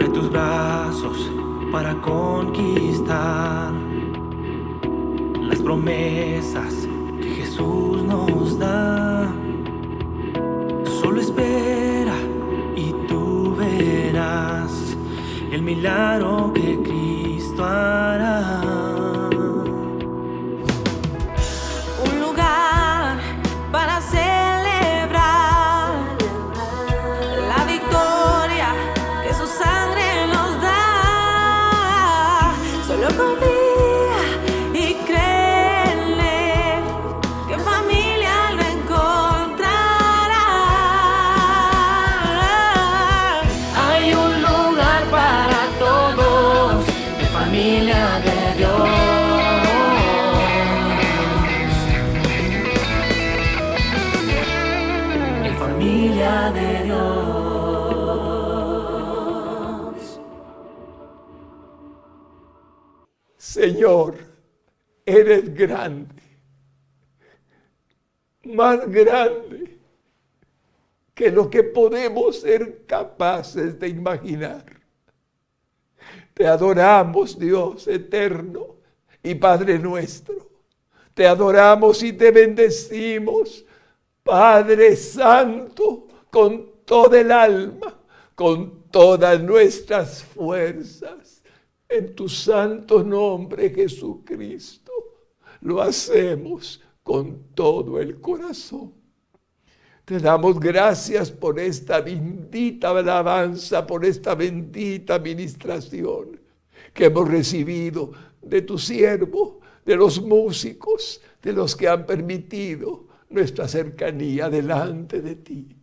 Abre tus brazos para conquistar las promesas que Jesús nos da. Solo espera y tú verás el milagro que Cristo hará. Un lugar para celebrar la victoria que su sangre nos da. Solo confía y cree en Él, que familia lo encontrará. Hay un lugar para todos, de familia de Dios. Familia de Dios. Señor, eres grande, más grande que lo que podemos ser capaces de imaginar. Te adoramos, Dios eterno y Padre nuestro. Te adoramos y te bendecimos, Padre Santo, con toda el alma, con todas nuestras fuerzas. En tu santo nombre, Jesucristo, lo hacemos con todo el corazón. Te damos gracias por esta bendita alabanza, por esta bendita administración que hemos recibido de tu siervo, de los músicos, de los que han permitido nuestra cercanía delante de ti.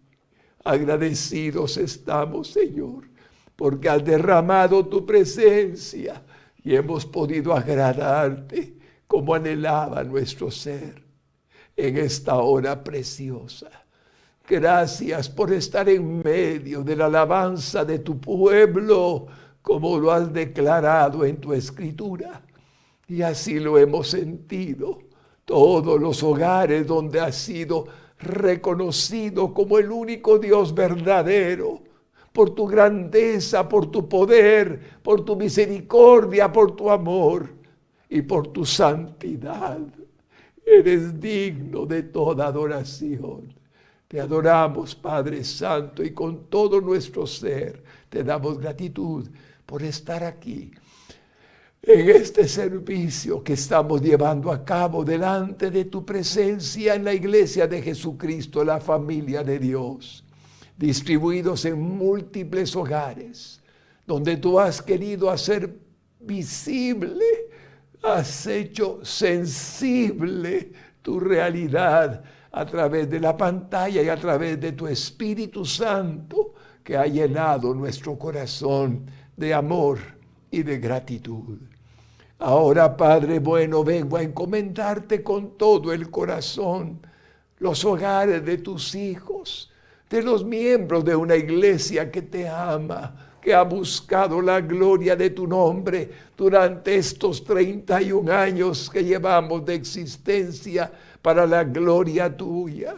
Agradecidos estamos, Señor, porque has derramado tu presencia y hemos podido agradarte como anhelaba nuestro ser en esta hora preciosa. Gracias por estar en medio de la alabanza de tu pueblo, como lo has declarado en tu escritura. Y así lo hemos sentido. Todos los hogares donde has sido reconocido como el único Dios verdadero, por tu grandeza, por tu poder, por tu misericordia, por tu amor y por tu santidad. Eres digno de toda adoración. Te adoramos, Padre Santo, y con todo nuestro ser te damos gratitud por estar aquí en este servicio que estamos llevando a cabo delante de tu presencia en la iglesia de Jesucristo, la familia de Dios, distribuidos en múltiples hogares, donde tú has querido hacer visible, has hecho sensible tu realidad a través de la pantalla y a través de tu Espíritu Santo, que ha llenado nuestro corazón de amor y de gratitud. Ahora, Padre bueno, vengo a encomendarte con todo el corazón los hogares de tus hijos, de los miembros de una iglesia que te ama, que ha buscado la gloria de tu nombre durante estos 31 años que llevamos de existencia para la gloria tuya,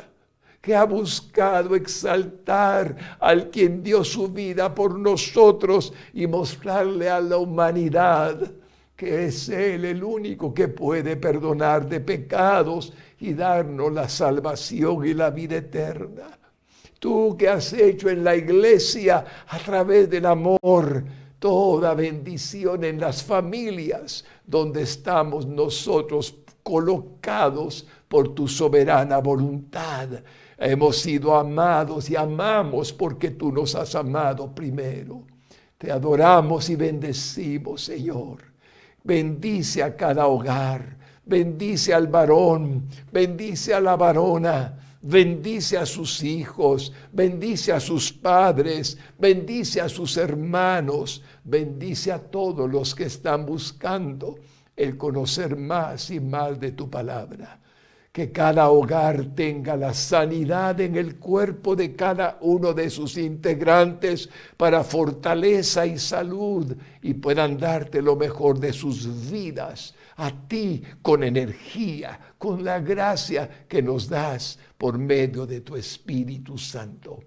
que ha buscado exaltar al quien dio su vida por nosotros y mostrarle a la humanidad que es Él el único que puede perdonar de pecados y darnos la salvación y la vida eterna. Tú que has hecho en la iglesia a través del amor toda bendición en las familias donde estamos nosotros colocados por tu soberana voluntad. Hemos sido amados y amamos porque tú nos has amado primero. Te adoramos y bendecimos, Señor. Bendice a cada hogar, bendice al varón, bendice a la varona, bendice a sus hijos, bendice a sus padres, bendice a sus hermanos, bendice a todos los que están buscando el conocer más y más de tu palabra. Que cada hogar tenga la sanidad en el cuerpo de cada uno de sus integrantes para fortaleza y salud y puedan darte lo mejor de sus vidas a ti con energía, con la gracia que nos das por medio de tu Espíritu Santo.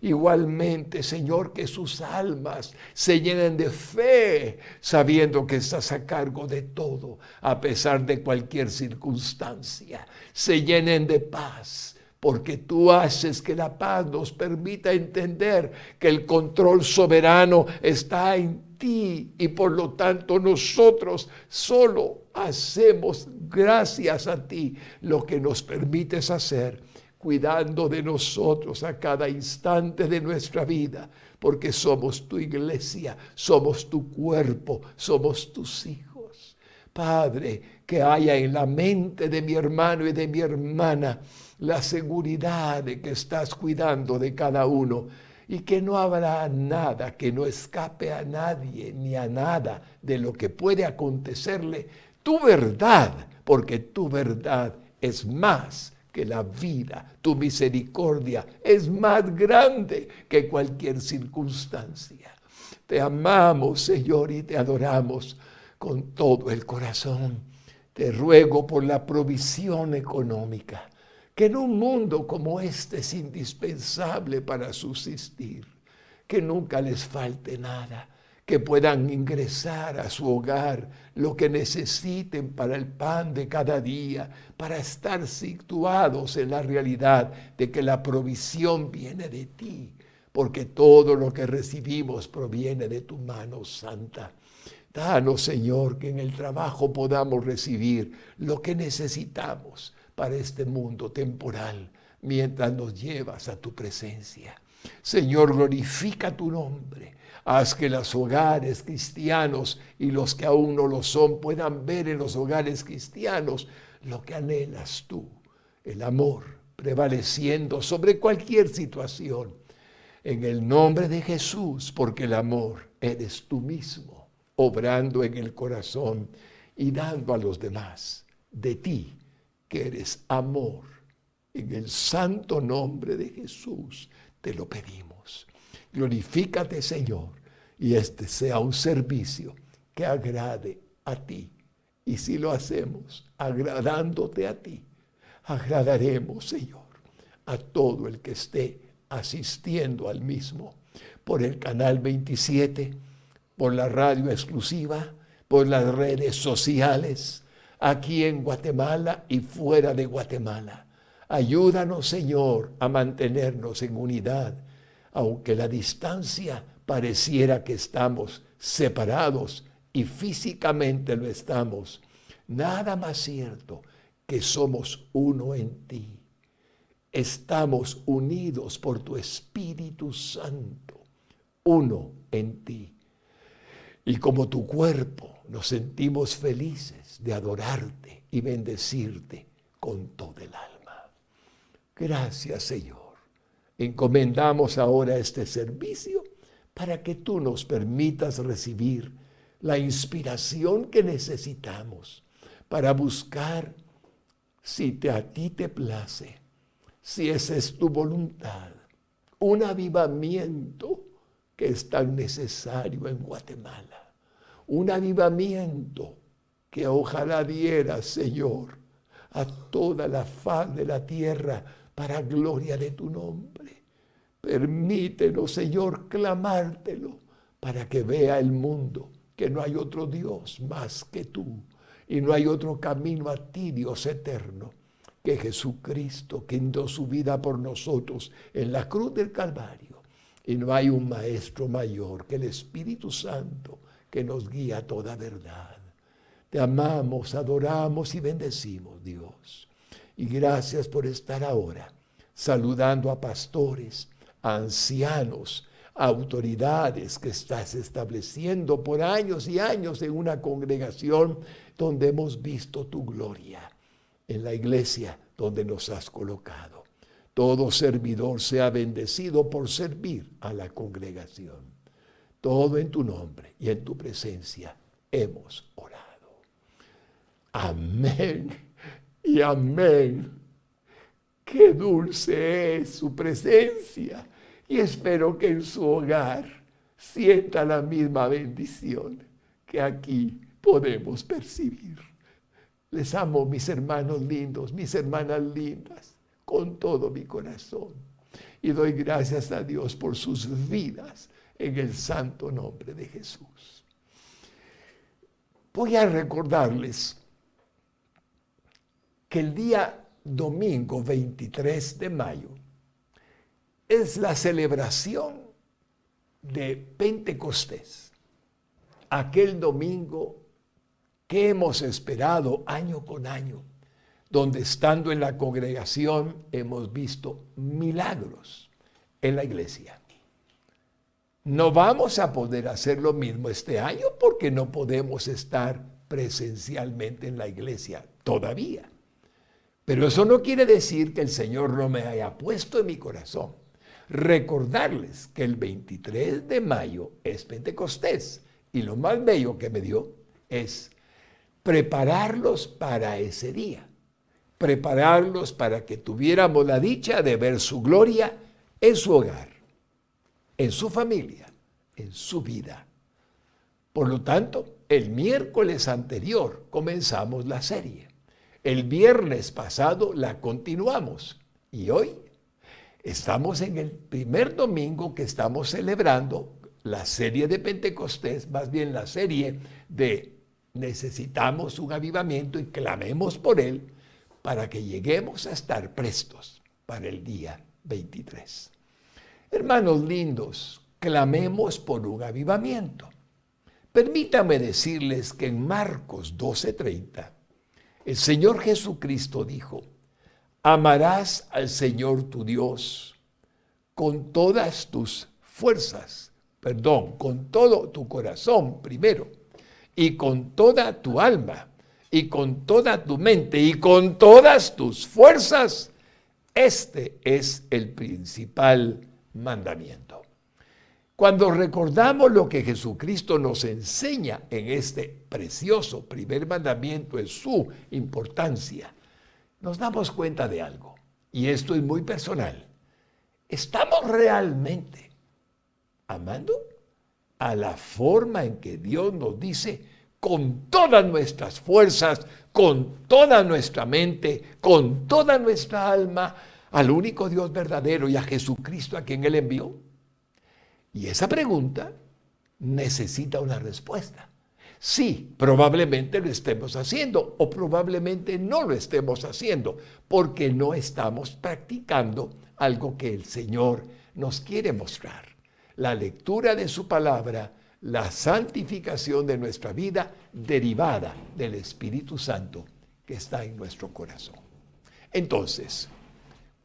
Igualmente, Señor, que sus almas se llenen de fe, sabiendo que estás a cargo de todo, a pesar de cualquier circunstancia. Se llenen de paz, porque tú haces que la paz nos permita entender que el control soberano está en ti y por lo tanto nosotros solo hacemos gracias a ti lo que nos permites hacer, cuidando de nosotros a cada instante de nuestra vida, porque somos tu iglesia, somos tu cuerpo, somos tus hijos. Padre, que haya en la mente de mi hermano y de mi hermana la seguridad de que estás cuidando de cada uno y que no habrá nada que no escape a nadie ni a nada de lo que puede acontecerle. Tu verdad, porque tu verdad es más que la vida, tu misericordia es más grande que cualquier circunstancia. Te amamos, Señor, y te adoramos con todo el corazón. Te ruego por la provisión económica, que en un mundo como este es indispensable para subsistir, que nunca les falte nada, que puedan ingresar a su hogar lo que necesiten para el pan de cada día, para estar situados en la realidad de que la provisión viene de ti, porque todo lo que recibimos proviene de tu mano santa. Danos, Señor, que en el trabajo podamos recibir lo que necesitamos para este mundo temporal, mientras nos llevas a tu presencia. Señor, glorifica tu nombre. Haz que los hogares cristianos y los que aún no lo son puedan ver en los hogares cristianos lo que anhelas tú, el amor prevaleciendo sobre cualquier situación. En el nombre de Jesús, porque el amor eres tú mismo, obrando en el corazón y dando a los demás de ti, que eres amor. En el santo nombre de Jesús te lo pedimos. Glorifícate, Señor, y este sea un servicio que agrade a ti. Y si lo hacemos agradándote a ti, agradaremos, Señor, a todo el que esté asistiendo al mismo, por el canal 27, por la radio exclusiva, por las redes sociales, aquí en Guatemala y fuera de Guatemala. Ayúdanos, Señor, a mantenernos en unidad, aunque la distancia pareciera que estamos separados y físicamente lo estamos. Nada más cierto que somos uno en ti. Estamos unidos por tu Espíritu Santo, uno en ti. Y como tu cuerpo nos sentimos felices de adorarte y bendecirte con todo el alma. Gracias, Señor. Encomendamos ahora este servicio para que tú nos permitas recibir la inspiración que necesitamos para buscar, si a ti te place, si esa es tu voluntad, un avivamiento que es tan necesario en Guatemala. Un avivamiento que ojalá diera, Señor, a toda la faz de la tierra para gloria de tu nombre. Permítenos, Señor, clamártelo para que vea el mundo que no hay otro Dios más que tú y no hay otro camino a ti, Dios eterno, que Jesucristo, que dio su vida por nosotros en la cruz del Calvario. Y no hay un maestro mayor que el Espíritu Santo que nos guía a toda verdad. Te amamos, adoramos y bendecimos, Dios. Y gracias por estar ahora saludando a pastores, a ancianos, a autoridades que estás estableciendo por años y años en una congregación donde hemos visto tu gloria, en la iglesia donde nos has colocado. Todo servidor sea bendecido por servir a la congregación. Todo en tu nombre y en tu presencia hemos orado. Amén y amén. Qué dulce es su presencia y espero que en su hogar sienta la misma bendición que aquí podemos percibir. Les amo, mis hermanos lindos, mis hermanas lindas, con todo mi corazón. y doy gracias a Dios por sus vidas en el santo nombre de Jesús. Voy a recordarles que el día domingo 23 de mayo es la celebración de Pentecostés, aquel domingo que hemos esperado año con año, donde estando en la congregación hemos visto milagros en la iglesia. No vamos a poder hacer lo mismo este año porque no podemos estar presencialmente en la iglesia todavía. Pero eso no quiere decir que el Señor no me haya puesto en mi corazón recordarles que el 23 de mayo es Pentecostés y lo más bello que me dio es prepararlos para ese día, prepararlos para que tuviéramos la dicha de ver su gloria en su hogar, en su familia, en su vida. Por lo tanto, el miércoles anterior comenzamos la serie. El viernes pasado la continuamos y hoy estamos en el primer domingo que estamos celebrando la serie de Pentecostés, más bien la serie de necesitamos un avivamiento y clamemos por él para que lleguemos a estar prestos para el día 23. Hermanos lindos, clamemos por un avivamiento. Permítame decirles que en Marcos 12:30, el Señor Jesucristo dijo: amarás al Señor tu Dios con todas tus fuerzas, con todo tu corazón primero, y con toda tu alma, y con toda tu mente, y con todas tus fuerzas. Este es el principal mandamiento. Cuando recordamos lo que Jesucristo nos enseña en este precioso primer mandamiento, en su importancia, nos damos cuenta de algo, y esto es muy personal. ¿Estamos realmente amando a la forma en que Dios nos dice, con todas nuestras fuerzas, con toda nuestra mente, con toda nuestra alma, al único Dios verdadero y a Jesucristo a quien Él envió? Y esa pregunta necesita una respuesta. Sí, probablemente lo estemos haciendo o probablemente no lo estemos haciendo porque no estamos practicando algo que el Señor nos quiere mostrar. La lectura de su palabra, la santificación de nuestra vida derivada del Espíritu Santo que está en nuestro corazón. Entonces,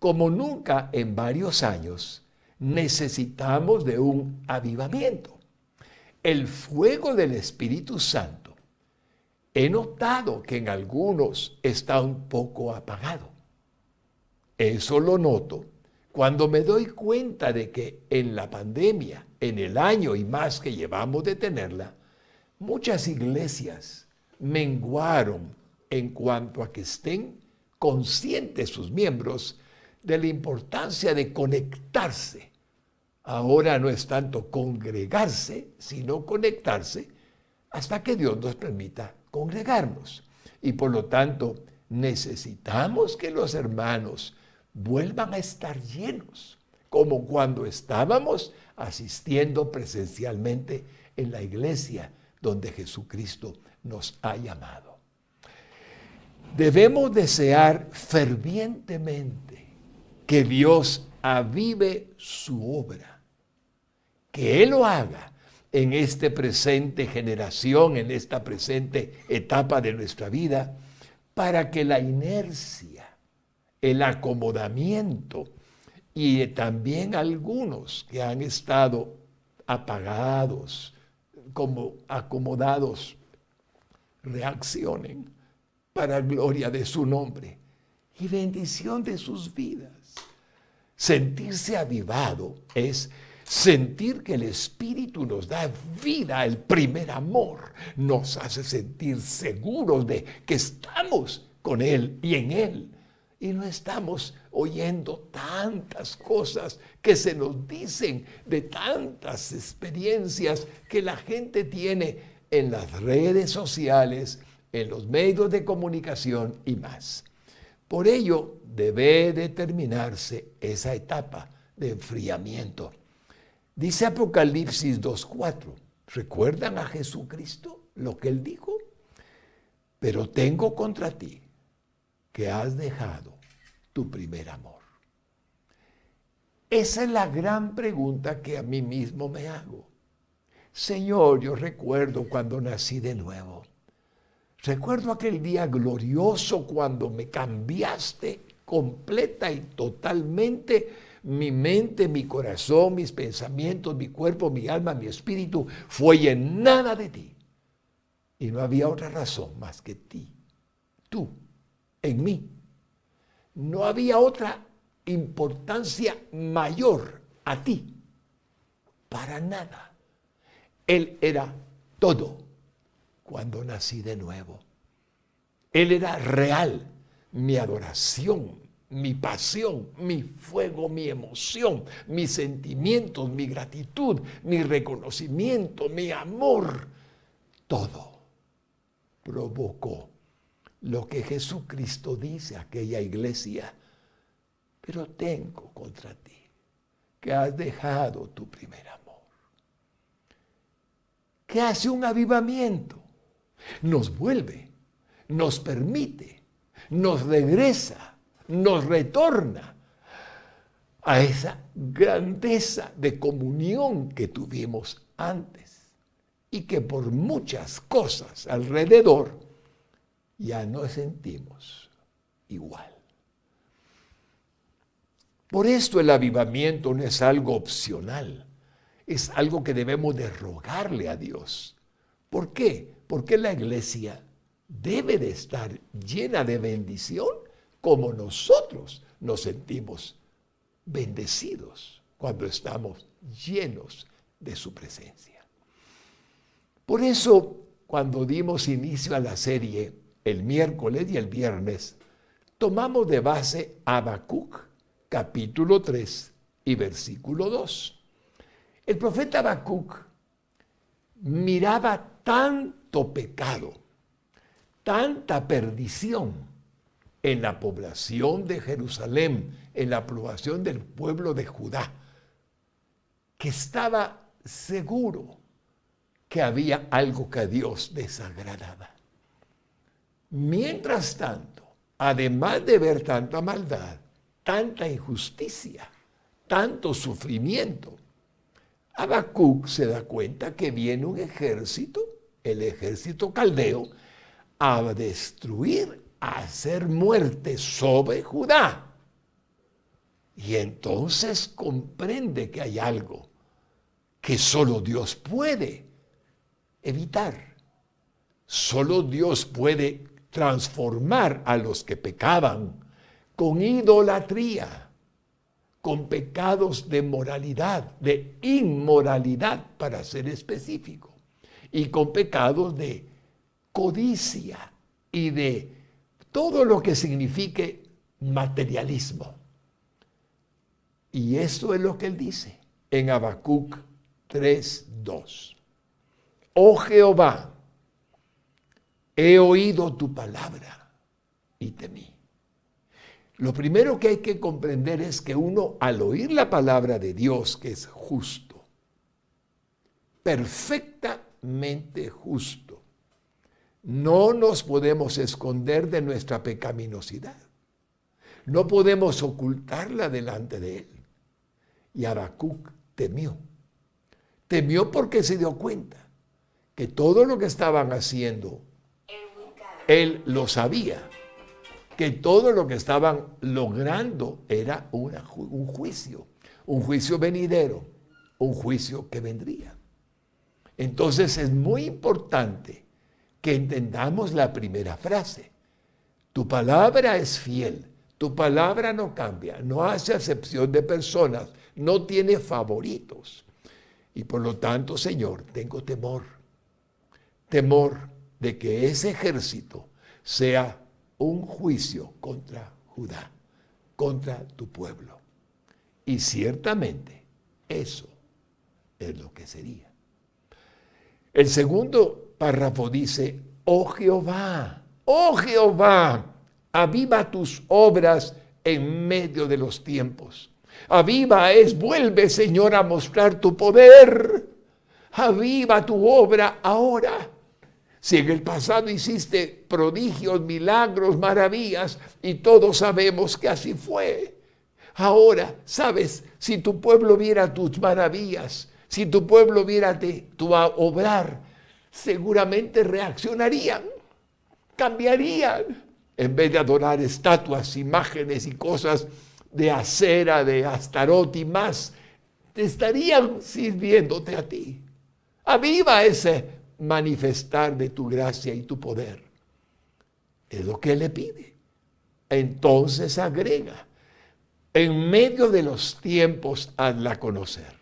como nunca en varios años, necesitamos de un avivamiento. El fuego del Espíritu Santo, he notado que en algunos está un poco apagado. Eso lo noto cuando me doy cuenta de que en la pandemia, en el año y más que llevamos de tenerla, muchas iglesias menguaron en cuanto a que estén conscientes sus miembros de la importancia de conectarse. Ahora no es tanto congregarse, sino conectarse hasta que Dios nos permita congregarnos. Y por lo tanto, necesitamos que los hermanos vuelvan a estar llenos, como cuando estábamos asistiendo presencialmente en la iglesia donde Jesucristo nos ha llamado. Debemos desear fervientemente que Dios avive su obra, que Él lo haga en esta presente generación, en esta presente etapa de nuestra vida, para que la inercia, el acomodamiento y también algunos que han estado apagados, como acomodados, reaccionen para gloria de su nombre y bendición de sus vidas. Sentirse avivado es sentir que el Espíritu nos da vida, el primer amor, nos hace sentir seguros de que estamos con Él y en Él. Y no estamos oyendo tantas cosas que se nos dicen de tantas experiencias que la gente tiene en las redes sociales, en los medios de comunicación y más. Por ello, debe determinarse esa etapa de enfriamiento. Dice Apocalipsis 2:4. ¿Recuerdan a Jesucristo lo que Él dijo? Pero tengo contra ti que has dejado tu primer amor. Esa es la gran pregunta que a mí mismo me hago. Señor, yo recuerdo cuando nací de nuevo. Recuerdo aquel día glorioso cuando me cambiaste completa y totalmente mi mente, mi corazón, mis pensamientos, mi cuerpo, mi alma, mi espíritu fue llenada de ti. Y no había otra razón más que ti, tú, en mí. No había otra importancia mayor a ti, para nada. Él era todo cuando nací de nuevo. Él era real, mi adoración, mi pasión, mi fuego, mi emoción, mis sentimientos, mi gratitud, mi reconocimiento, mi amor. Todo provocó lo que Jesucristo dice a aquella iglesia. Pero tengo contra ti que has dejado tu primer amor. ¿Qué hace un avivamiento? Nos vuelve, nos permite, nos regresa, nos retorna a esa grandeza de comunión que tuvimos antes y que por muchas cosas alrededor ya no sentimos igual. Por esto el avivamiento no es algo opcional, es algo que debemos de rogarle a Dios. ¿Por qué? Porque la iglesia debe de estar llena de bendición como nosotros nos sentimos bendecidos cuando estamos llenos de su presencia. Por eso, cuando dimos inicio a la serie el miércoles y el viernes, tomamos de base Habacuc, capítulo 3 y versículo 2. El profeta Habacuc miraba tanto pecado, tanta perdición en la población de Jerusalén, en la población del pueblo de Judá, que estaba seguro que había algo que a Dios desagradaba. Mientras tanto, además de ver tanta maldad, tanta injusticia, tanto sufrimiento, Habacuc se da cuenta que viene un ejército, el ejército caldeo, a destruir, a hacer muerte sobre Judá. Y entonces comprende que hay algo que solo Dios puede evitar. Solo Dios puede transformar a los que pecaban con idolatría, con pecados de moralidad, de inmoralidad para ser específico, y con pecados de codicia y de todo lo que signifique materialismo. Y esto es lo que él dice en Habacuc 3:2. Oh Jehová, he oído tu palabra y temí. Lo primero que hay que comprender es que uno, al oír la palabra de Dios, que es justo, perfectamente justo, no nos podemos esconder de nuestra pecaminosidad. No podemos ocultarla delante de Él. Y Habacuc temió. Temió porque se dio cuenta que todo lo que estaban haciendo, Él lo sabía. Que todo lo que estaban logrando era un juicio venidero, un juicio que vendría. Entonces es muy importante que entendamos la primera frase. Tu palabra es fiel, tu palabra no cambia, no hace acepción de personas, no tiene favoritos. Y por lo tanto, Señor, tengo temor de que ese ejército sea un juicio contra Judá, contra tu pueblo. Y ciertamente eso es lo que sería. El segundo párrafo dice, oh Jehová, aviva tus obras en medio de los tiempos. Aviva es, vuelve, Señor, a mostrar tu poder. Aviva tu obra ahora. Si en el pasado hiciste prodigios, milagros, maravillas, y todos sabemos que así fue. Ahora, ¿sabes? Si tu pueblo viera tus maravillas, si tu pueblo viera tu obrar, seguramente reaccionarían, cambiarían. En vez de adorar estatuas, imágenes y cosas de acera, de Astarot y más, estarían sirviéndote a ti. Aviva ese manifestar de tu gracia y tu poder. Es lo que Él le pide. Entonces agrega, en medio de los tiempos, hazla conocer.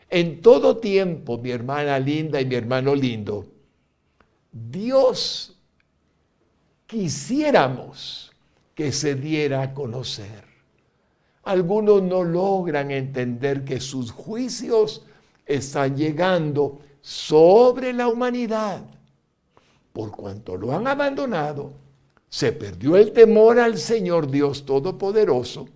En todo tiempo, mi hermana linda y mi hermano lindo, Dios quisiéramos que se diera a conocer. Algunos no logran entender que sus juicios están llegando sobre la humanidad. Por cuanto lo han abandonado, se perdió el temor al Señor Dios Todopoderoso,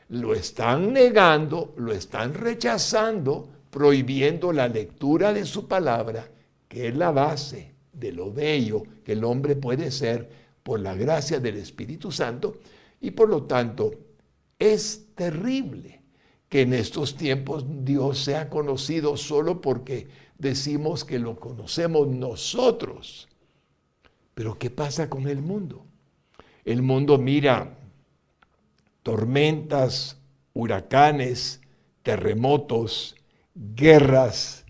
lo están negando, lo están rechazando, prohibiendo la lectura de su palabra, que es la base de lo bello que el hombre puede ser por la gracia del Espíritu Santo, y por lo tanto es terrible que en estos tiempos Dios sea conocido solo porque decimos que lo conocemos nosotros. Pero ¿qué pasa con el mundo? El mundo mira tormentas, huracanes, terremotos, guerras,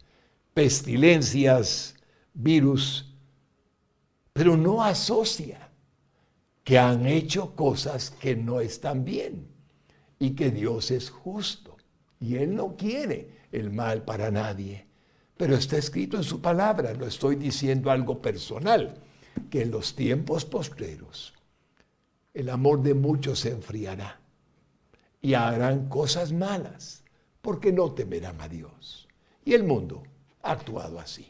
pestilencias, virus, pero no asocia que han hecho cosas que no están bien y que Dios es justo y Él no quiere el mal para nadie. Pero está escrito en su palabra, no estoy diciendo algo personal, que en los tiempos postreros el amor de muchos se enfriará y harán cosas malas porque no temerán a Dios. Y el mundo ha actuado así.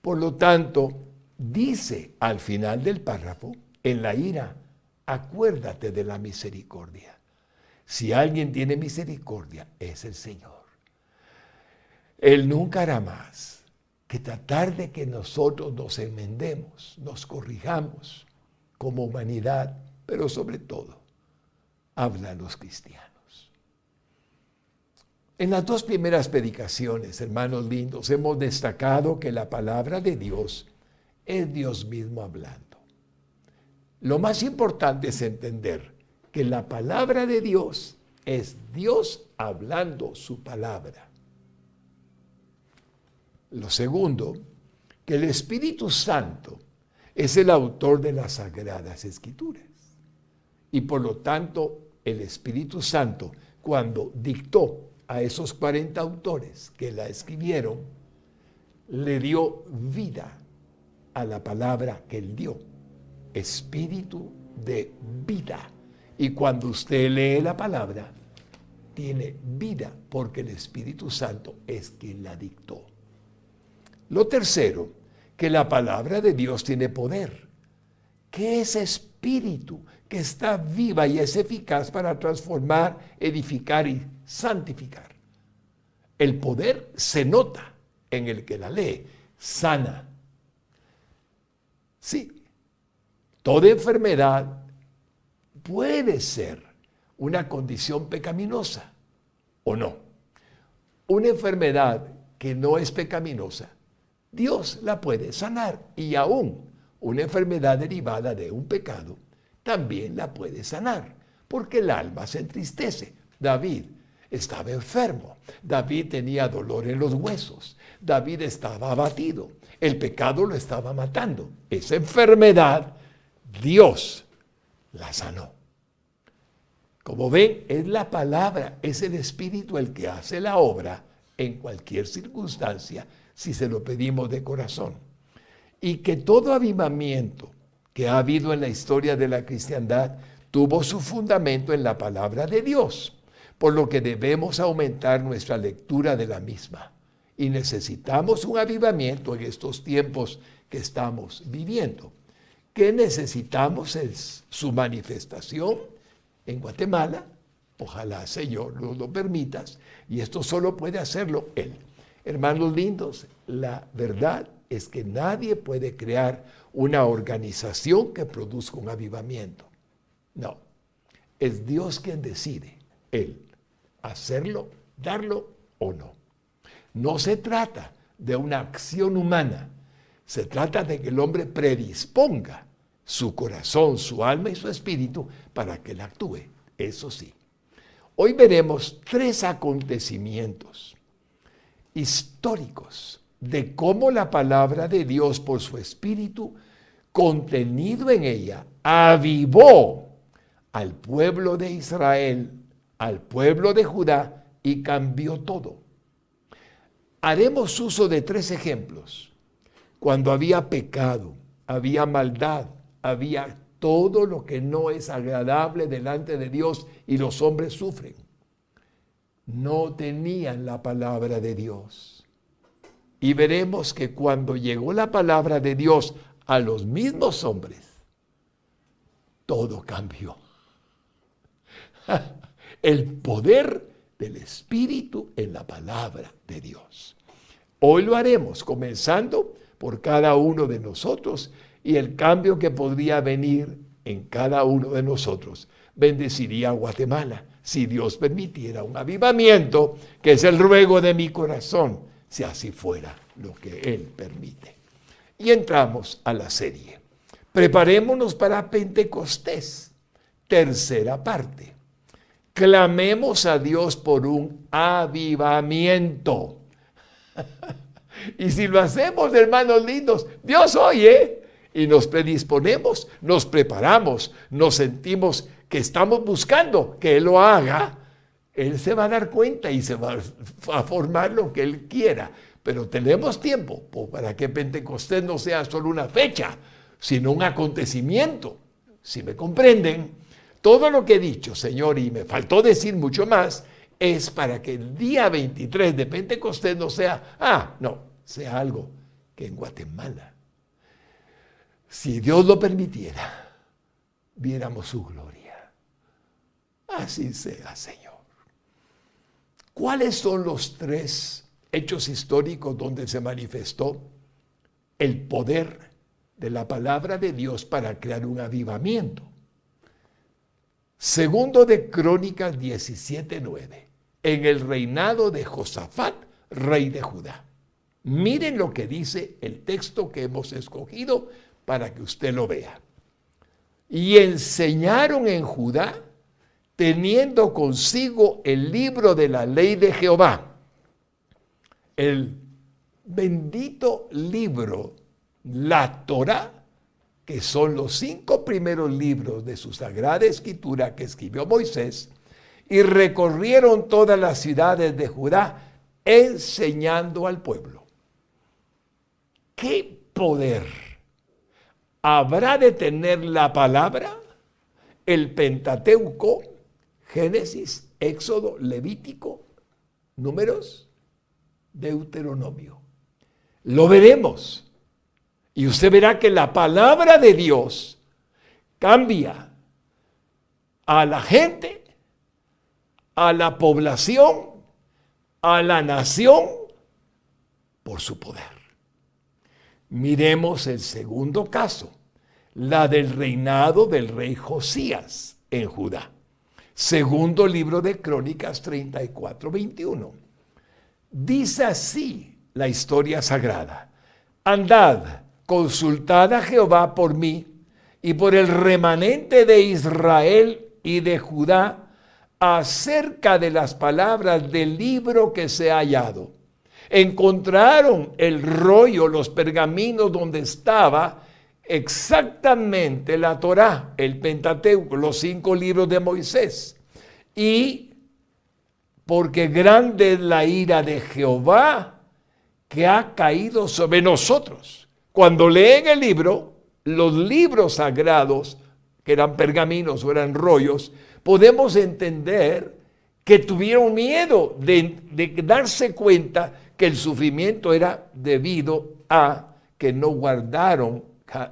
Por lo tanto, dice al final del párrafo, en la ira, acuérdate de la misericordia. Si alguien tiene misericordia, es el Señor. Él nunca hará más que tratar de que nosotros nos enmendemos, nos corrijamos como humanidad, pero sobre todo, habla a los cristianos. En las dos primeras predicaciones, hermanos lindos, hemos destacado que la palabra de Dios es Dios mismo hablando. Lo más importante es entender que la palabra de Dios es Dios hablando su palabra. Lo segundo, que el Espíritu Santo es el autor de las Sagradas Escrituras. Y por lo tanto, el Espíritu Santo, cuando dictó a esos 40 autores que la escribieron, le dio vida a la palabra que él dio. Espíritu de vida. Y cuando usted lee la palabra, tiene vida, porque el Espíritu Santo es quien la dictó. Lo tercero, que la palabra de Dios tiene poder, que es espíritu, que está viva y es eficaz para transformar, edificar y santificar. El poder se nota en el que la lee, sana. Sí, toda enfermedad puede ser una condición pecaminosa o no. Una enfermedad que no es pecaminosa, Dios la puede sanar, y aún una enfermedad derivada de un pecado también la puede sanar, porque el alma se entristece. David estaba enfermo, David tenía dolor en los huesos, David estaba abatido, el pecado lo estaba matando. Esa enfermedad Dios la sanó. Como ven, es la palabra, es el Espíritu el que hace la obra en cualquier circunstancia, si se lo pedimos de corazón. Y que todo avivamiento que ha habido en la historia de la cristiandad tuvo su fundamento en la palabra de Dios, por lo que debemos aumentar nuestra lectura de la misma. Y necesitamos un avivamiento en estos tiempos que estamos viviendo. ¿Qué necesitamos? Es su manifestación en Guatemala, Ojalá, Señor, nos lo permitas, y esto solo puede hacerlo Él. Hermanos lindos, la verdad es que nadie puede crear una organización que produzca un avivamiento. No, es Dios quien decide, Él, hacerlo, darlo o no. No se trata de una acción humana, se trata de que el hombre predisponga su corazón, su alma y su espíritu para que Él actúe, eso sí. Hoy veremos 3 acontecimientos históricos de cómo la palabra de Dios por su espíritu contenido en ella avivó al pueblo de Israel, al pueblo de Judá y cambió todo. Haremos uso de 3 ejemplos. Cuando había pecado, había maldad, había todo lo que no es agradable delante de Dios y los hombres sufren. No tenían la palabra de Dios. Y veremos que cuando llegó la palabra de Dios a los mismos hombres, todo cambió. El poder del Espíritu en la palabra de Dios. Hoy lo haremos, comenzando por cada uno de nosotros y el cambio que podría venir en cada uno de nosotros. Bendeciría a Guatemala si Dios permitiera un avivamiento, que es el ruego de mi corazón, si así fuera lo que Él permite. Y entramos a la serie. Preparémonos para Pentecostés, tercera parte. Clamemos a Dios por un avivamiento. Y si lo hacemos, hermanos lindos, Dios oye y nos predisponemos, nos preparamos, nos sentimos que estamos buscando que Él lo haga, Él se va a dar cuenta y se va a formar lo que Él quiera. Pero tenemos tiempo para que Pentecostés no sea solo una fecha, sino un acontecimiento. Si me comprenden, todo lo que he dicho, Señor, y me faltó decir mucho más, es para que el día 23 de Pentecostés no sea, sea algo que en Guatemala, si Dios lo permitiera, viéramos su gloria. Así sea, Señor. ¿Cuáles son los 3 hechos históricos donde se manifestó el poder de la palabra de Dios para crear un avivamiento? Segundo de Crónicas 17:9, en el reinado de Josafat, rey de Judá. Miren lo que dice el texto que hemos escogido para que usted lo vea. Y enseñaron en Judá, teniendo consigo el libro de la ley de Jehová, el bendito libro, la Torá, que son los 5 primeros libros de su Sagrada Escritura que escribió Moisés, y recorrieron todas las ciudades de Judá, enseñando al pueblo. ¿Qué poder habrá de tener la palabra? El Pentateuco, Génesis, Éxodo, Levítico, Números, Deuteronomio. Lo veremos. Y usted verá que la palabra de Dios cambia a la gente, a la población, a la nación, por su poder. Miremos el segundo caso, la del reinado del rey Josías en Judá. Segundo libro de Crónicas 34:21. Dice así la historia sagrada: andad, consultad a Jehová por mí y por el remanente de Israel y de Judá acerca de las palabras del libro que se ha hallado. Encontraron el rollo, los pergaminos donde estaba exactamente la Torá, el Pentateuco, los 5 libros de Moisés. Y porque grande es la ira de Jehová que ha caído sobre nosotros. Cuando leen el libro, los libros sagrados, que eran pergaminos o eran rollos, podemos entender que tuvieron miedo de darse cuenta que el sufrimiento era debido a que no guardaron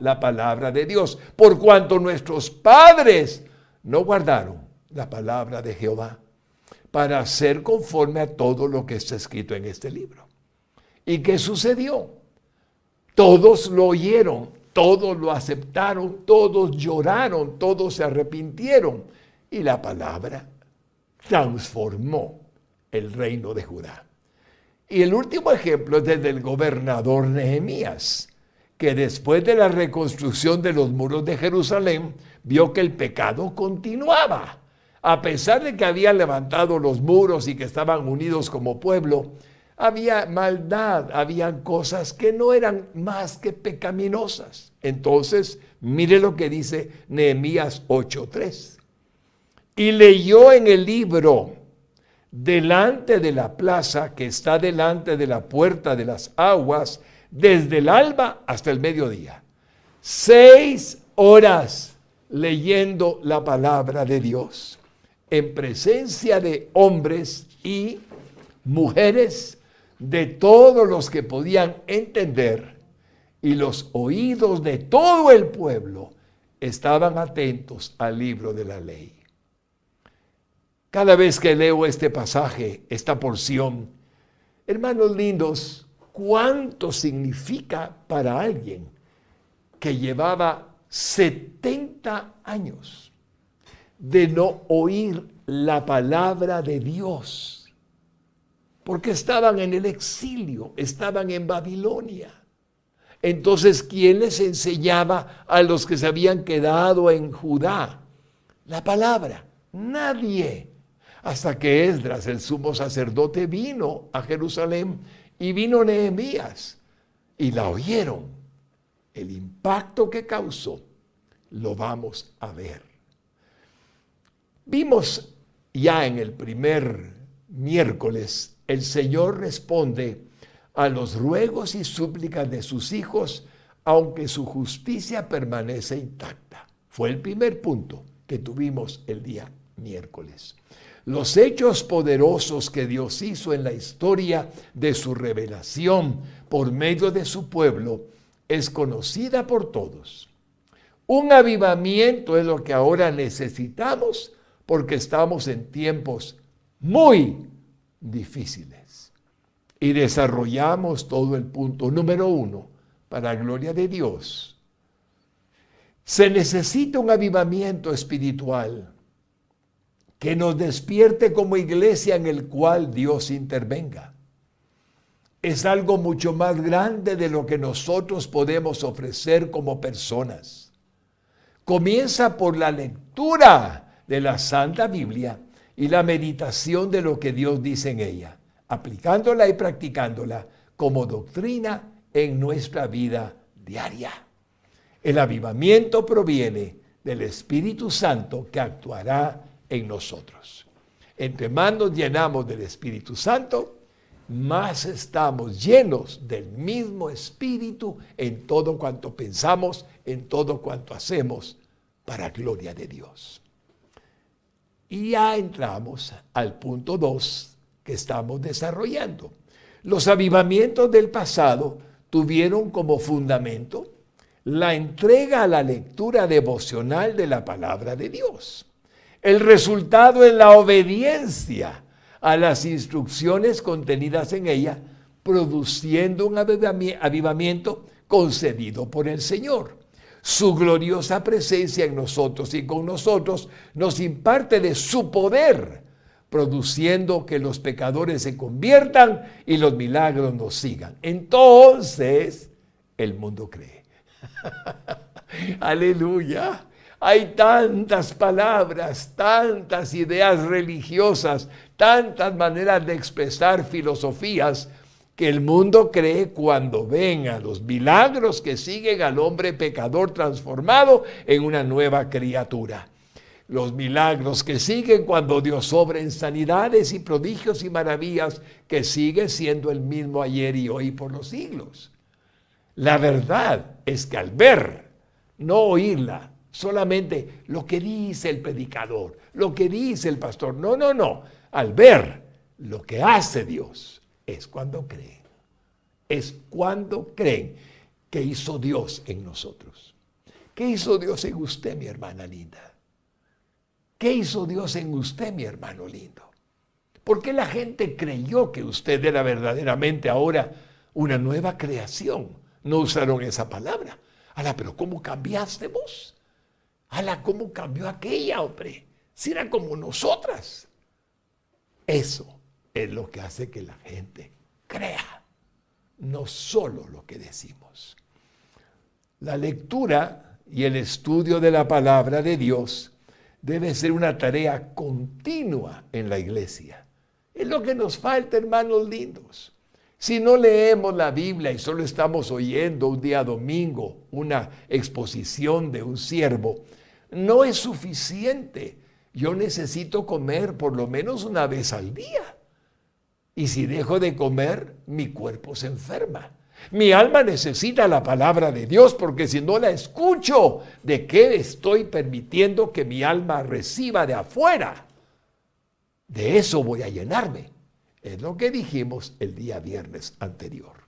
la palabra de Dios, por cuanto nuestros padres no guardaron la palabra de Jehová, para hacer conforme a todo lo que está escrito en este libro. ¿Y qué sucedió? Todos lo oyeron, todos lo aceptaron, todos lloraron, todos se arrepintieron. Y la palabra transformó el reino de Judá. Y el último ejemplo es desde el gobernador Nehemías, que después de la reconstrucción de los muros de Jerusalén, vio que el pecado continuaba. A pesar de que habían levantado los muros y que estaban unidos como pueblo, había maldad, habían cosas que no eran más que pecaminosas. Entonces, mire lo que dice Nehemías 8:3. Y leyó en el libro, delante de la plaza que está delante de la puerta de las aguas, desde el alba hasta el mediodía. 6 horas leyendo la palabra de Dios, en presencia de hombres y mujeres, de todos los que podían entender, y los oídos de todo el pueblo estaban atentos al libro de la ley. Cada vez que leo este pasaje, esta porción, hermanos lindos, ¿cuánto significa para alguien que llevaba 70 años de no oír la palabra de Dios? Porque estaban en el exilio, estaban en Babilonia. Entonces, ¿quién les enseñaba a los que se habían quedado en Judá la palabra? Nadie. Hasta que Esdras, el sumo sacerdote, vino a Jerusalén y vino Nehemías y la oyeron. El impacto que causó lo vamos a ver. Vimos ya en el primer miércoles, el Señor responde a los ruegos y súplicas de sus hijos, aunque su justicia permanece intacta. Fue el primer punto que tuvimos el día miércoles. Los hechos poderosos que Dios hizo en la historia de su revelación por medio de su pueblo es conocida por todos. Un avivamiento es lo que ahora necesitamos porque estamos en tiempos muy difíciles. Y desarrollamos todo el punto número 1 para gloria de Dios. Se necesita un avivamiento espiritual que nos despierte como iglesia en el cual Dios intervenga. Es algo mucho más grande de lo que nosotros podemos ofrecer como personas. Comienza por la lectura de la Santa Biblia y la meditación de lo que Dios dice en ella, aplicándola y practicándola como doctrina en nuestra vida diaria. El avivamiento proviene del Espíritu Santo que actuará en nosotros. Entre más nos llenamos del Espíritu Santo, más estamos llenos del mismo Espíritu en todo cuanto pensamos, en todo cuanto hacemos, para gloria de Dios. Y ya entramos al punto 2 que estamos desarrollando. Los avivamientos del pasado tuvieron como fundamento la entrega a la lectura devocional de la palabra de Dios. El resultado es la obediencia a las instrucciones contenidas en ella, produciendo un avivamiento concedido por el Señor. Su gloriosa presencia en nosotros y con nosotros nos imparte de su poder, produciendo que los pecadores se conviertan y los milagros nos sigan. Entonces, el mundo cree. Aleluya. Hay tantas palabras, tantas ideas religiosas, tantas maneras de expresar filosofías que el mundo cree cuando ven a los milagros que siguen al hombre pecador transformado en una nueva criatura. Los milagros que siguen cuando Dios obra en sanidades y prodigios y maravillas que sigue siendo el mismo ayer y hoy por los siglos. La verdad es que al ver, no oírla, solamente lo que dice el predicador, lo que dice el pastor. No. Al ver lo que hace Dios, es cuando creen. Es cuando creen que hizo Dios en nosotros. ¿Qué hizo Dios en usted, mi hermana linda? ¿Qué hizo Dios en usted, mi hermano lindo? ¿Por qué la gente creyó que usted era verdaderamente ahora una nueva creación? No usaron esa palabra. Ala, pero ¿cómo cambiaste vos? Ala, ¿cómo cambió aquella, hombre? Si era como nosotras. Eso es lo que hace que la gente crea, no solo lo que decimos. La lectura y el estudio de la palabra de Dios debe ser una tarea continua en la iglesia. Es lo que nos falta, hermanos lindos. Si no leemos la Biblia y solo estamos oyendo un día domingo una exposición de un siervo, no es suficiente. Yo necesito comer por lo menos una vez al día. Y si dejo de comer, mi cuerpo se enferma. Mi alma necesita la palabra de Dios, porque si no la escucho, ¿de qué estoy permitiendo que mi alma reciba de afuera? De eso voy a llenarme. Es lo que dijimos el día viernes anterior.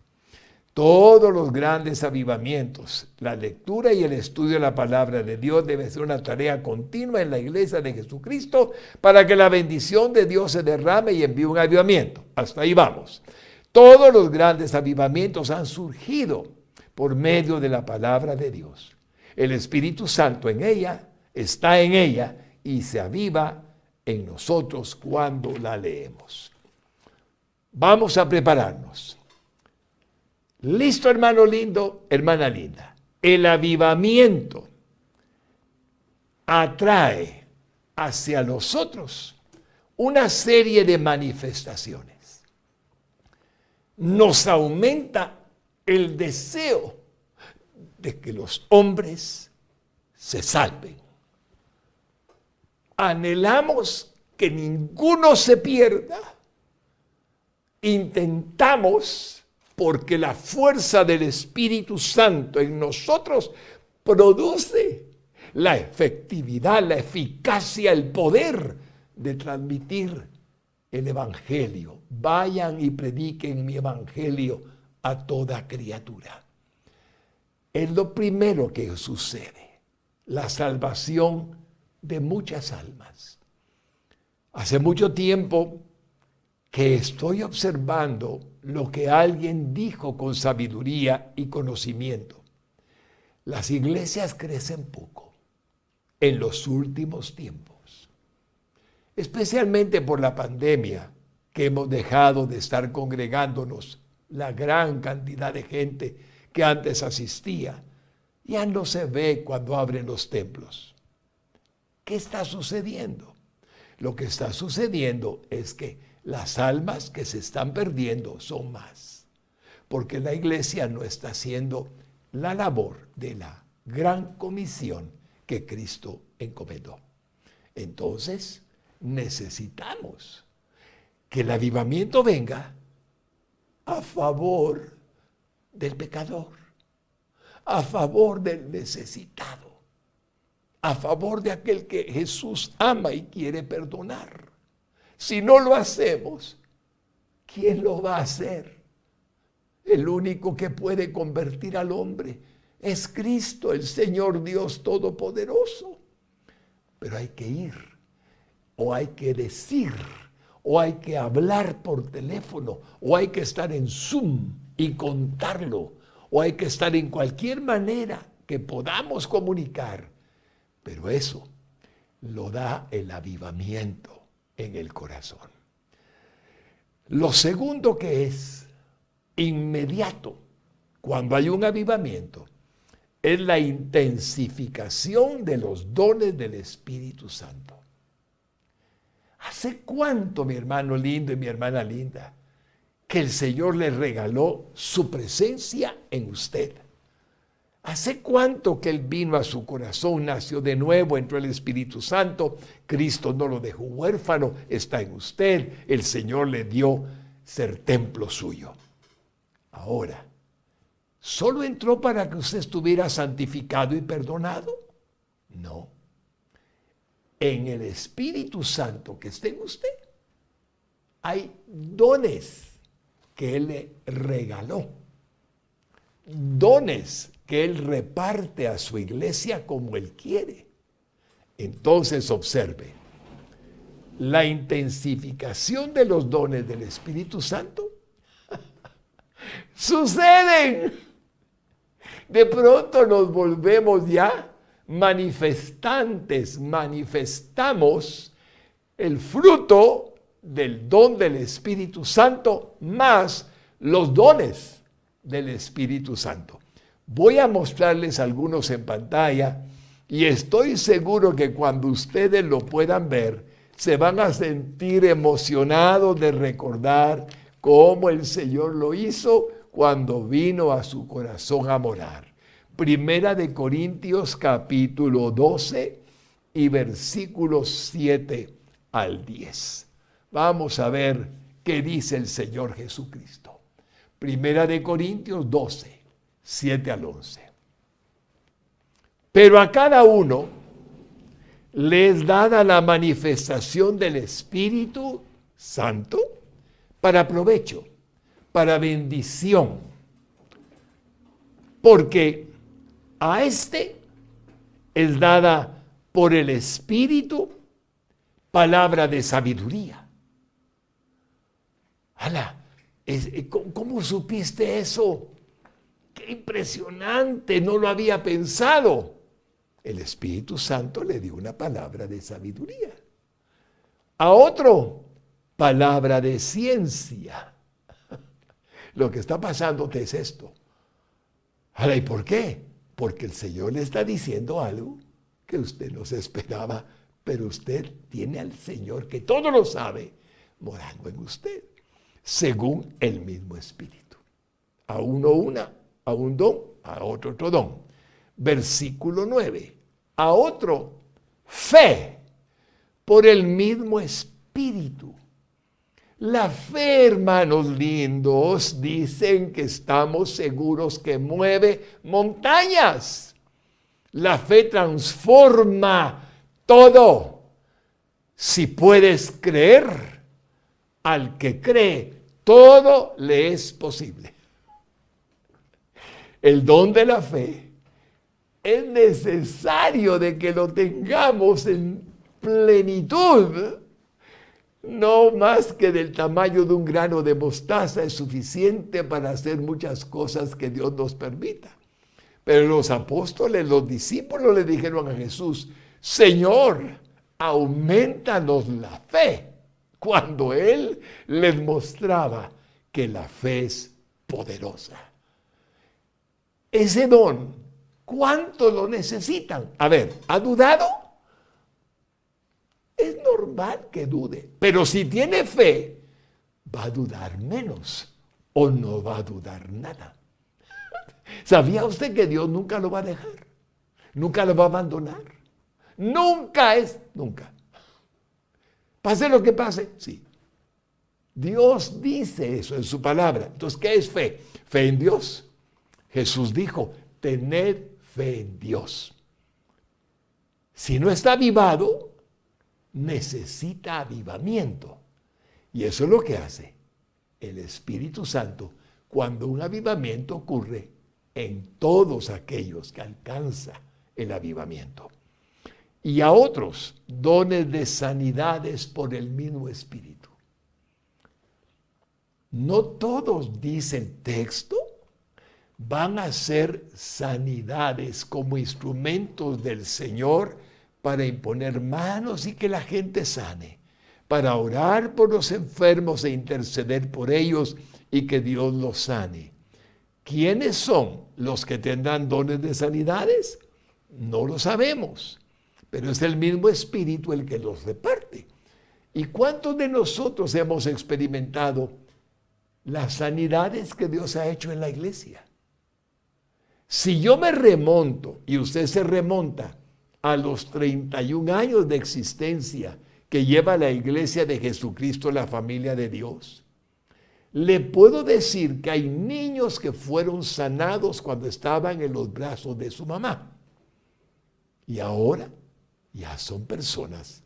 Todos los grandes avivamientos, la lectura y el estudio de la palabra de Dios debe ser una tarea continua en la iglesia de Jesucristo para que la bendición de Dios se derrame y envíe un avivamiento. Hasta ahí vamos. Todos los grandes avivamientos han surgido por medio de la palabra de Dios. El Espíritu Santo en ella, está en ella y se aviva en nosotros cuando la leemos. Vamos a prepararnos. Listo, hermano lindo, hermana linda. El avivamiento atrae hacia nosotros una serie de manifestaciones. Nos aumenta el deseo de que los hombres se salven. Anhelamos que ninguno se pierda. Intentamos, porque la fuerza del Espíritu Santo en nosotros produce la efectividad, la eficacia, el poder de transmitir el Evangelio. Vayan y prediquen mi Evangelio a toda criatura. Es lo primero que sucede, la salvación de muchas almas. Hace mucho tiempo que estoy observando lo que alguien dijo con sabiduría y conocimiento. Las iglesias crecen poco en los últimos tiempos, especialmente por la pandemia, que hemos dejado de estar congregándonos la gran cantidad de gente que antes asistía. Ya no se ve cuando abren los templos. ¿Qué está sucediendo? Lo que está sucediendo es que las almas que se están perdiendo son más, porque la iglesia no está haciendo la labor de la gran comisión que Cristo encomendó. Entonces, necesitamos que el avivamiento venga a favor del pecador, a favor del necesitado, a favor de aquel que Jesús ama y quiere perdonar. Si no lo hacemos, ¿quién lo va a hacer? El único que puede convertir al hombre es Cristo, el Señor Dios Todopoderoso. Pero hay que ir, o hay que decir, o hay que hablar por teléfono, o hay que estar en Zoom y contarlo, o hay que estar en cualquier manera que podamos comunicar. Pero eso lo da el avivamiento en el corazón. Lo segundo que es inmediato cuando hay un avivamiento es la intensificación de los dones del Espíritu Santo. ¿Hace cuánto, mi hermano lindo y mi hermana linda, que el Señor le regaló su presencia en usted? ¿Hace cuánto que Él vino a su corazón, nació de nuevo, entró el Espíritu Santo? Cristo no lo dejó huérfano, está en usted. El Señor le dio ser templo suyo. Ahora, ¿solo entró para que usted estuviera santificado y perdonado? No. En el Espíritu Santo que está en usted, hay dones que Él le regaló. Dones que Él reparte a su iglesia como Él quiere. Entonces observe, la intensificación de los dones del Espíritu Santo suceden. De pronto nos volvemos ya manifestantes, manifestamos el fruto del don del Espíritu Santo más los dones del Espíritu Santo. Voy a mostrarles algunos en pantalla y estoy seguro que cuando ustedes lo puedan ver, se van a sentir emocionados de recordar cómo el Señor lo hizo cuando vino a su corazón a morar. Primera de Corintios capítulo 12 y versículos 7 al 10. Vamos a ver qué dice el Señor Jesucristo. Primera de Corintios 12, 7 al 11. Pero a cada uno le es dada la manifestación del Espíritu Santo para provecho, para bendición. Porque a este es dada por el Espíritu palabra de sabiduría. ¡Hala! ¿Cómo supiste eso? ¡Qué impresionante! No lo había pensado. El Espíritu Santo le dio una palabra de sabiduría. A otro, palabra de ciencia. Lo que está pasando es esto. Ahora, ¿y por qué? Porque el Señor le está diciendo algo que usted no se esperaba, pero usted tiene al Señor que todo lo sabe morando en usted, según el mismo Espíritu. A uno una, a un don, a otro otro don. Versículo 9. A otro, fe, por el mismo Espíritu. La fe, hermanos lindos, dicen que estamos seguros que mueve montañas. La fe transforma todo. Si puedes creer, al que cree, todo le es posible. El don de la fe es necesario de que lo tengamos en plenitud. No más que del tamaño de un grano de mostaza es suficiente para hacer muchas cosas que Dios nos permita. Pero los apóstoles, los discípulos le dijeron a Jesús, Señor, aumentanos la fe, cuando Él les mostraba que la fe es poderosa. Ese don, ¿cuánto lo necesitan? A ver, ¿ha dudado? Es normal que dude, pero si tiene fe, va a dudar menos o no va a dudar nada. ¿Sabía usted que Dios nunca lo va a dejar? ¿Nunca lo va a abandonar? Nunca. Pase lo que pase, sí. Dios dice eso en su palabra. Entonces, ¿qué es fe? Fe en Dios. Jesús dijo, tened fe en Dios. Si no está avivado, necesita avivamiento. Y eso es lo que hace el Espíritu Santo cuando un avivamiento ocurre en todos aquellos que alcanza el avivamiento. Y a otros, dones de sanidades por el mismo Espíritu. No todos, dice el texto, van a ser sanidades como instrumentos del Señor para imponer manos y que la gente sane, para orar por los enfermos e interceder por ellos y que Dios los sane. ¿Quiénes son los que tendrán dones de sanidades? No lo sabemos, pero es el mismo Espíritu el que los reparte. ¿Y cuántos de nosotros hemos experimentado las sanidades que Dios ha hecho en la iglesia? Si yo me remonto y usted se remonta a los 31 años de existencia que lleva la iglesia de Jesucristo, la familia de Dios, le puedo decir que hay niños que fueron sanados cuando estaban en los brazos de su mamá. Y ahora ya son personas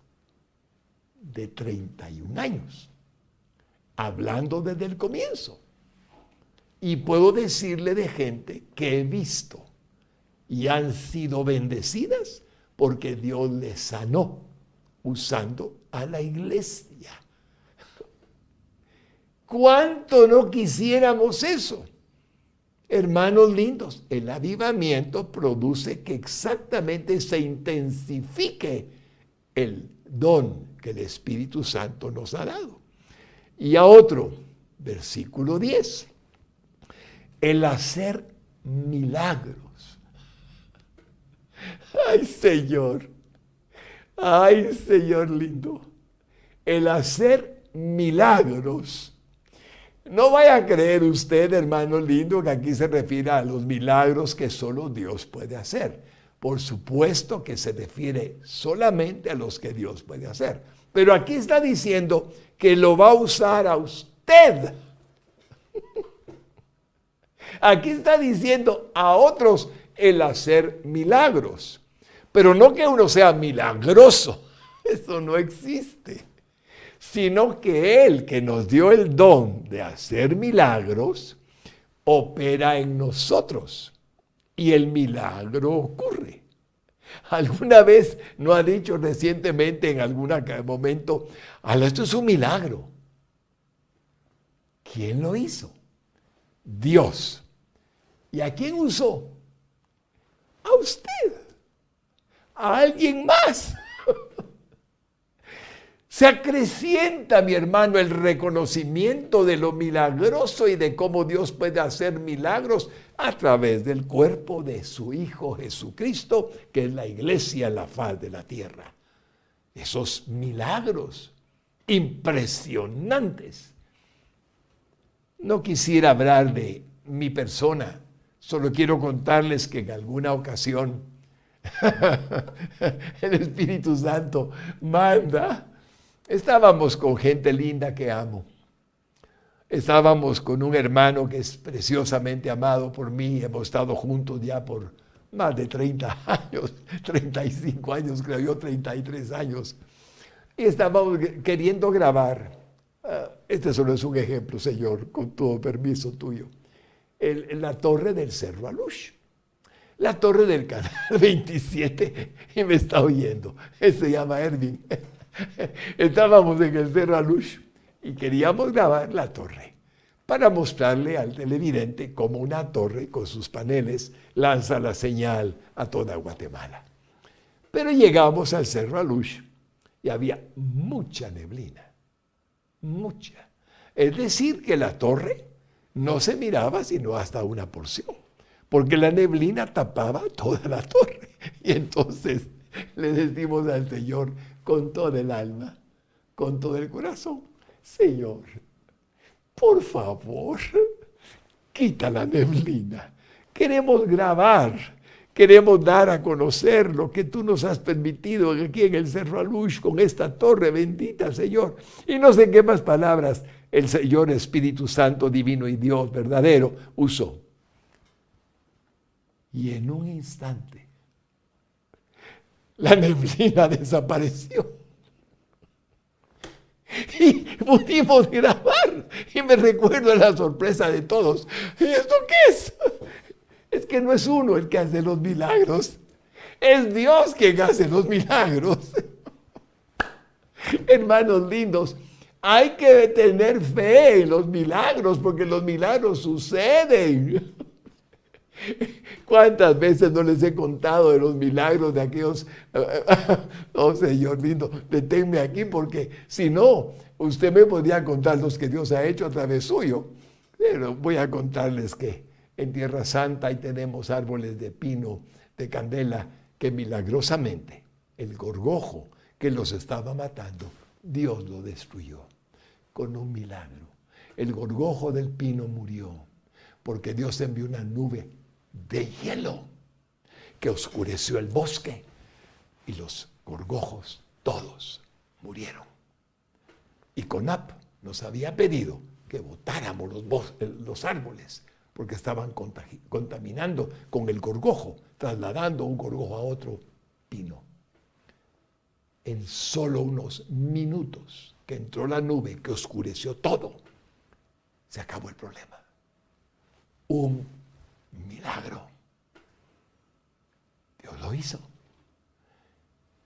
de 31 años, hablando desde el comienzo. Y puedo decirle de gente que he visto y han sido bendecidas porque Dios le sanó usando a la iglesia. ¿Cuánto no quisiéramos eso? Hermanos lindos, el avivamiento produce que exactamente se intensifique el don que el Espíritu Santo nos ha dado. Y a otro, versículo 10, el hacer milagros. Ay, Señor lindo, el hacer milagros. No vaya a creer usted, hermano lindo, que aquí se refiere a los milagros que solo Dios puede hacer. Por supuesto que se refiere solamente a los que Dios puede hacer. Pero aquí está diciendo que lo va a usar a usted. Aquí está diciendo a otros el hacer milagros. Pero no que uno sea milagroso. Eso no existe. Sino que Él, que nos dio el don de hacer milagros, opera en nosotros y el milagro ocurre. ¿Alguna vez no ha dicho recientemente en algún momento, esto es un milagro? ¿Quién lo hizo? Dios. ¿Y a quién usó? A usted. A alguien más. Se acrecienta, mi hermano, el reconocimiento de lo milagroso y de cómo Dios puede hacer milagros a través del cuerpo de su Hijo Jesucristo, que es la iglesia en la faz de la tierra. Esos milagros impresionantes. No quisiera hablar de mi persona, solo quiero contarles que en alguna ocasión el Espíritu Santo manda. Estábamos con gente linda que amo. Estábamos con un hermano que es preciosamente amado por mí. Hemos estado juntos ya por más de 30 años, 35 años, creo yo, 33 años. Y estábamos queriendo grabar. Este solo es un ejemplo, Señor, con todo permiso tuyo. La torre del Cerro Alush. La torre del canal 27. Y me está oyendo. Él se llama Erwin. Estábamos en el Cerro Alush y queríamos grabar la torre para mostrarle al televidente cómo una torre con sus paneles lanza la señal a toda Guatemala. Pero llegamos al Cerro Alush y había mucha neblina, mucha. Es decir, que la torre no se miraba sino hasta una porción, porque la neblina tapaba toda la torre. Y entonces le decimos al Señor, con todo el alma, con todo el corazón, Señor, por favor, quita la neblina. Queremos grabar, queremos dar a conocer lo que tú nos has permitido aquí en el Cerro Alush con esta torre bendita, Señor. Y no sé qué más palabras el Señor Espíritu Santo, divino y Dios verdadero usó. Y en un instante, la neblina desapareció. Y pudimos grabar. Y me recuerdo la sorpresa de todos. ¿Y esto qué es? Es que no es uno el que hace los milagros. Es Dios quien hace los milagros. Hermanos lindos, hay que tener fe en los milagros porque los milagros suceden. ¿Cuántas veces no les he contado de los milagros de aquellos? Oh, Señor lindo, deténme aquí porque si no, usted me podría contar los que Dios ha hecho a través suyo. Pero voy a contarles que en Tierra Santa ahí tenemos árboles de pino, de candela, que milagrosamente el gorgojo que los estaba matando, Dios lo destruyó con un milagro. El gorgojo del pino murió porque Dios envió una nube de hielo que oscureció el bosque y los gorgojos todos murieron. Y CONAP nos había pedido que botáramos los árboles porque estaban contaminando con el gorgojo, trasladando un gorgojo a otro pino. En solo unos minutos que entró la nube que oscureció todo, se acabó el problema. Un milagro. Dios lo hizo.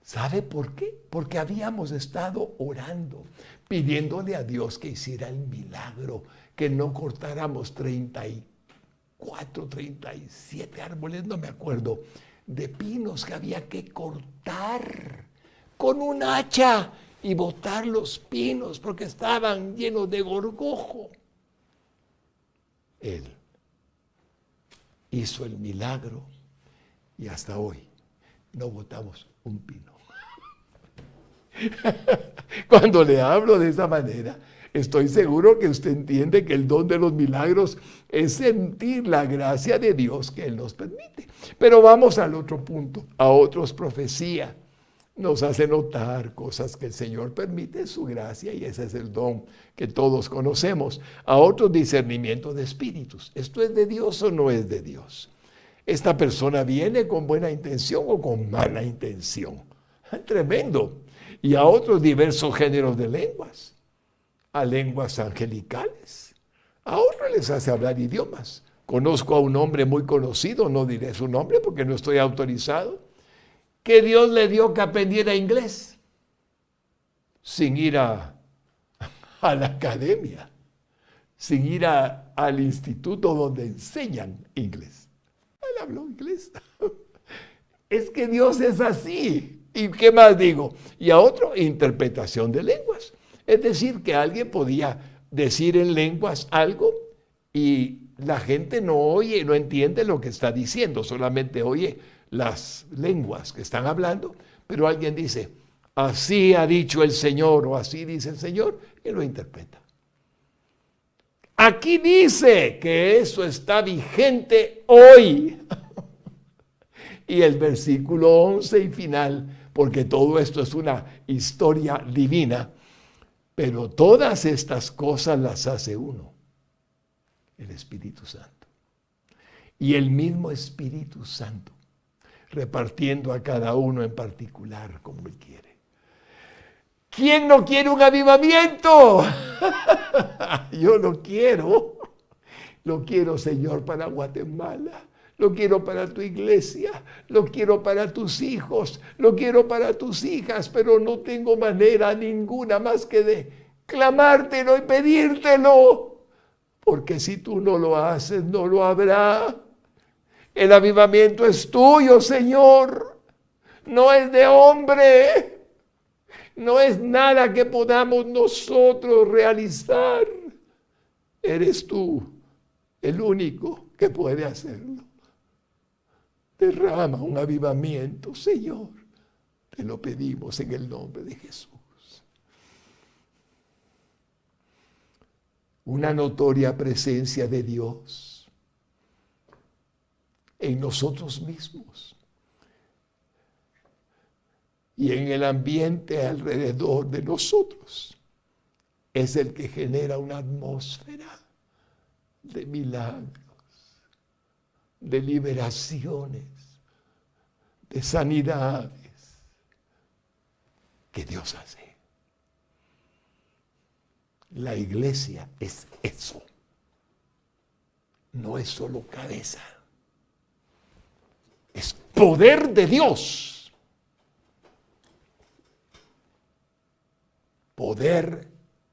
¿Sabe por qué? Porque habíamos estado orando, pidiéndole a Dios que hiciera el milagro, que no cortáramos 34, 37 árboles, no me acuerdo, de pinos que había que cortar con un hacha y botar los pinos porque estaban llenos de gorgojo. Él hizo el milagro y hasta hoy no botamos un pino. Cuando le hablo de esa manera, estoy seguro que usted entiende que el don de los milagros es sentir la gracia de Dios que Él nos permite. Pero vamos al otro punto. A otros profecía nos hace notar cosas que el Señor permite en su gracia, y ese es el don que todos conocemos. A otros discernimiento de espíritus. ¿Esto es de Dios o no es de Dios? ¿Esta persona viene con buena intención o con mala intención? Tremendo. Y a otros diversos géneros de lenguas, a lenguas angelicales. A otros les hace hablar idiomas. Conozco a un hombre muy conocido, no diré su nombre porque no estoy autorizado, que Dios le dio que aprendiera inglés sin ir a la academia, sin ir al instituto donde enseñan inglés. Él habló inglés. Es que Dios es así. ¿Y qué más digo? Y a otro, interpretación de lenguas. Es decir, que alguien podía decir en lenguas algo y la gente no oye, no entiende lo que está diciendo, solamente oye las lenguas que están hablando, pero alguien dice, así ha dicho el Señor o así dice el Señor, y lo interpreta. Aquí dice que eso está vigente hoy. Y el versículo 11 y final, porque todo esto es una historia divina, pero todas estas cosas las hace uno, el Espíritu Santo. Y el mismo Espíritu Santo, repartiendo a cada uno en particular como Él quiere. ¿Quién no quiere un avivamiento? Yo lo quiero, Señor, para Guatemala. Lo quiero para tu iglesia, lo quiero para tus hijos, lo quiero para tus hijas, pero no tengo manera ninguna más que de clamártelo y pedírtelo, porque si tú no lo haces, no lo habrá. El avivamiento es tuyo, Señor, no es de hombre, no es nada que podamos nosotros realizar. Eres tú el único que puede hacerlo. Derrama un avivamiento, Señor. Te lo pedimos en el nombre de Jesús. Una notoria presencia de Dios en nosotros mismos y en el ambiente alrededor de nosotros es el que genera una atmósfera de milagros, de liberaciones, de sanidades que Dios hace. La iglesia es eso. No es solo cabeza. Es poder de Dios. Poder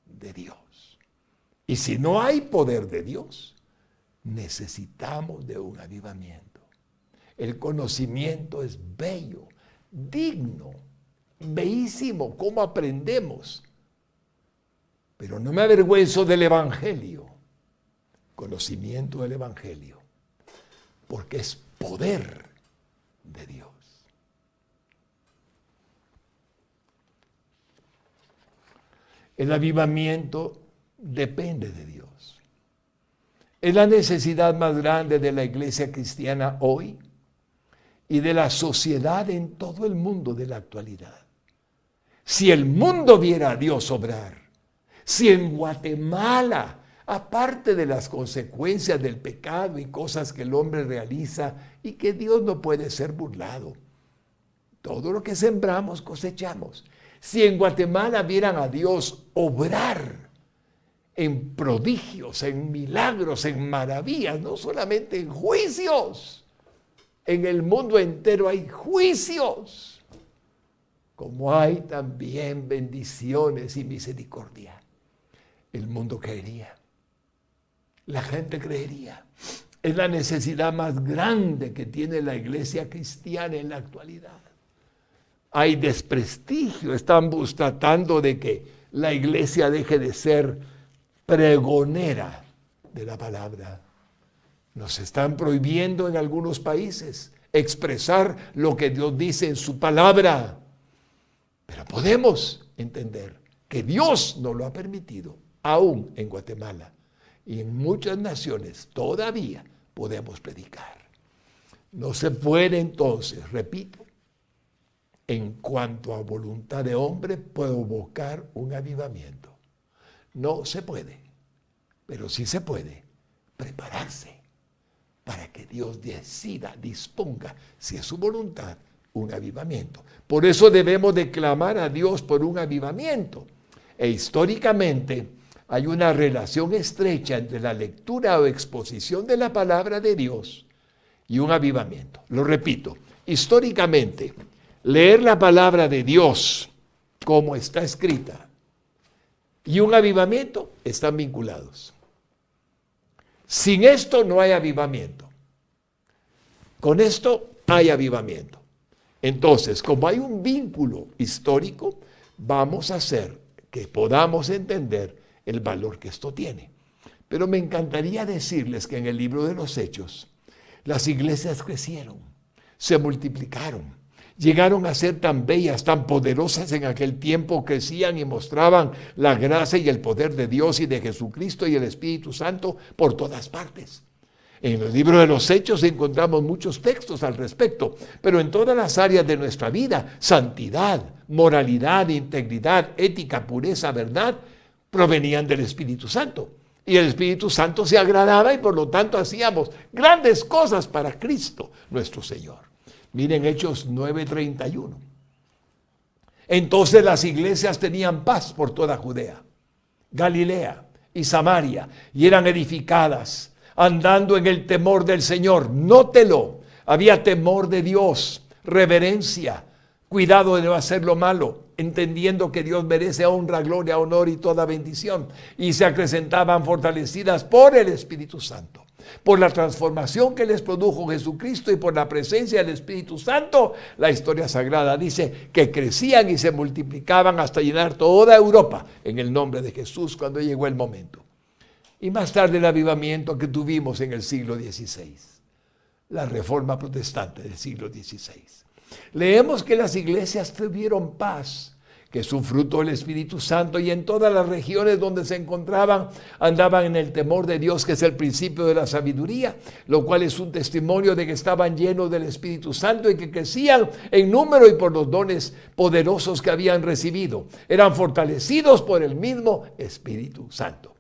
de Dios. Y si no hay poder de Dios, necesitamos de un avivamiento. El conocimiento es bello, digno, bellísimo, cómo aprendemos. Pero no me avergüenzo del Evangelio, conocimiento del Evangelio, porque es poder de Dios. El avivamiento depende de Dios. Es la necesidad más grande de la iglesia cristiana hoy y de la sociedad en todo el mundo de la actualidad. Si el mundo viera a Dios obrar, si en Guatemala, aparte de las consecuencias del pecado y cosas que el hombre realiza y que Dios no puede ser burlado, todo lo que sembramos cosechamos. Si en Guatemala vieran a Dios obrar en prodigios, en milagros, en maravillas, no solamente en juicios, en el mundo entero hay juicios. como hay también bendiciones y misericordia. El mundo creería, la gente creería. Es la necesidad más grande que tiene la iglesia cristiana en la actualidad. Hay desprestigio, estamos tratando de que la iglesia deje de ser pregonera de la palabra. Nos están prohibiendo en algunos países expresar lo que Dios dice en su palabra. Pero podemos entender que Dios nos lo ha permitido, aún en Guatemala y en muchas naciones todavía podemos predicar. No se puede entonces, repito, en cuanto a voluntad de hombre, provocar un avivamiento. No se puede, pero sí se puede prepararse para que Dios decida, disponga, si es su voluntad, un avivamiento. Por eso debemos de clamar a Dios por un avivamiento. E históricamente hay una relación estrecha entre la lectura o exposición de la palabra de Dios y un avivamiento. Lo repito, históricamente, leer la palabra de Dios como está escrita y un avivamiento están vinculados. Sin esto no hay avivamiento. Con esto hay avivamiento. Entonces, como hay un vínculo histórico, vamos a hacer que podamos entender el valor que esto tiene. Pero me encantaría decirles que en el libro de los Hechos, las iglesias crecieron, se multiplicaron, llegaron a ser tan bellas, tan poderosas en aquel tiempo, crecían y mostraban la gracia y el poder de Dios y de Jesucristo y el Espíritu Santo por todas partes. En el libro de los Hechos encontramos muchos textos al respecto, pero en todas las áreas de nuestra vida, santidad, moralidad, integridad, ética, pureza, verdad, provenían del Espíritu Santo. Y el Espíritu Santo se agradaba y por lo tanto hacíamos grandes cosas para Cristo, nuestro Señor. Miren Hechos 9:31. Entonces las iglesias tenían paz por toda Judea, Galilea y Samaria, y eran edificadas, andando en el temor del Señor. Nótelo, había temor de Dios, reverencia, cuidado de no hacer lo malo, entendiendo que Dios merece honra, gloria, honor y toda bendición. Y se acrecentaban fortalecidas por el Espíritu Santo. Por la transformación que les produjo Jesucristo y por la presencia del Espíritu Santo, la historia sagrada dice que crecían y se multiplicaban hasta llenar toda Europa en el nombre de Jesús cuando llegó el momento. Y más tarde el avivamiento que tuvimos en el siglo XVI, la reforma protestante del siglo XVI. Leemos que las iglesias tuvieron paz, que es un fruto del Espíritu Santo, y en todas las regiones donde se encontraban, andaban en el temor de Dios, que es el principio de la sabiduría, lo cual es un testimonio de que estaban llenos del Espíritu Santo y que crecían en número y por los dones poderosos que habían recibido. Eran fortalecidos por el mismo Espíritu Santo.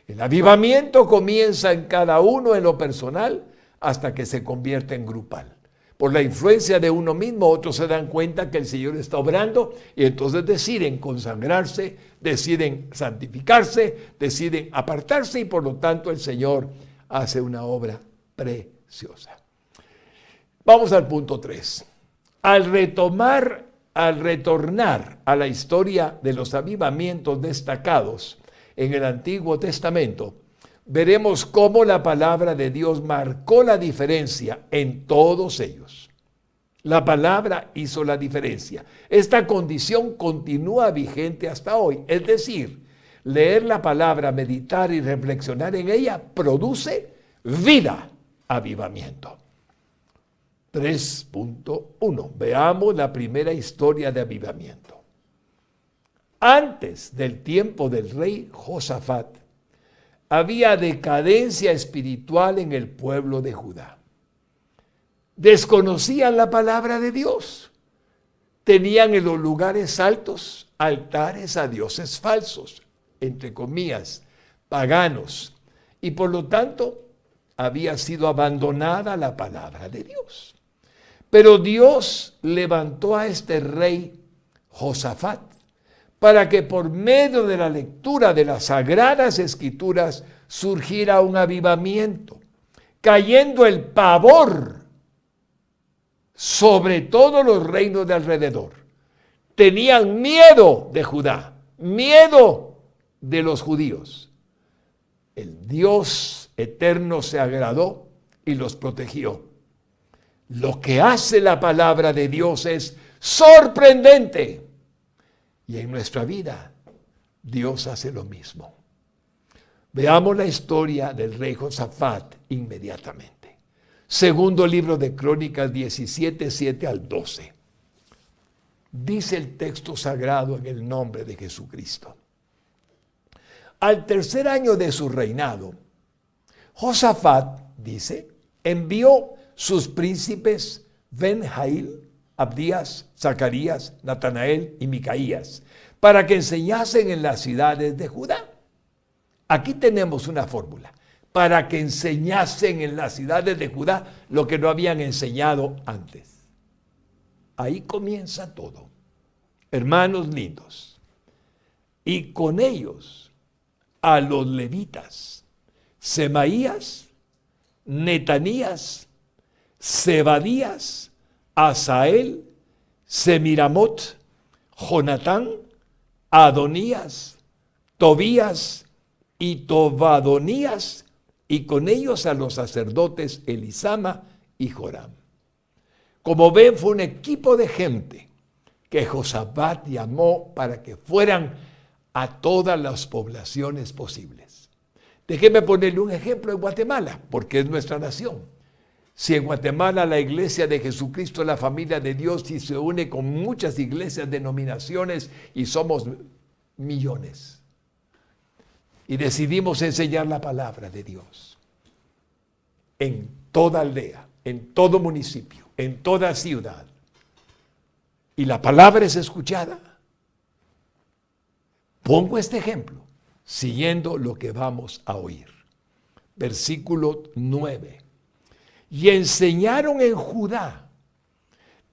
El avivamiento comienza en cada uno en lo personal hasta que se convierte en grupal. Por la influencia de uno mismo, otros se dan cuenta que el Señor está obrando y entonces deciden consagrarse, deciden santificarse, deciden apartarse y por lo tanto el Señor hace una obra preciosa. Vamos al punto 3. Al retornar a la historia de los avivamientos destacados en el Antiguo Testamento, veremos cómo la palabra de Dios marcó la diferencia en todos ellos. La palabra hizo la diferencia. Esta condición continúa vigente hasta hoy. Es decir, leer la palabra, meditar y reflexionar en ella produce vida, avivamiento. 3.1. Veamos la primera historia de avivamiento. Antes del tiempo del rey Josafat, había decadencia espiritual en el pueblo de Judá. Desconocían la palabra de Dios. Tenían en los lugares altos altares a dioses falsos, entre comillas, paganos. Y por lo tanto, había sido abandonada la palabra de Dios. Pero Dios levantó a este rey Josafat para que por medio de la lectura de las Sagradas Escrituras surgiera un avivamiento, cayendo el pavor sobre todos los reinos de alrededor. tenían miedo de Judá, miedo de los judíos. El Dios eterno se agradó y los protegió. Lo que hace la palabra de Dios es sorprendente. Y en nuestra vida, Dios hace lo mismo. Veamos la historia del rey Josafat inmediatamente. Segundo libro de Crónicas 17, 7 al 12. Dice el texto sagrado en el nombre de Jesucristo. Al tercer año de su reinado, Josafat, dice, envió sus príncipes Ben-Jail, Abdías, Zacarías, Natanael y Micaías para que enseñasen en las ciudades de Judá. Aquí tenemos una fórmula, para que enseñasen en las ciudades de Judá lo que no habían enseñado antes. Ahí comienza todo. Hermanos lindos, y con ellos a los levitas, Semaías, Netanías, Zebadías, Asael, Semiramot, Jonatán, Adonías, Tobías y Tobadonías, y con ellos a los sacerdotes Elisama y Joram. Como ven, fue un equipo de gente que Josafat llamó para que fueran a todas las poblaciones posibles. Déjeme ponerle un ejemplo en Guatemala, porque es nuestra nación. Si en Guatemala la iglesia de Jesucristo es la familia de Dios y se une con muchas iglesias, denominaciones y somos millones. Y decidimos enseñar la palabra de Dios en toda aldea, en todo municipio, en toda ciudad. Y la palabra es escuchada. Pongo este ejemplo, siguiendo lo que vamos a oír. Versículo 9. Y enseñaron en Judá,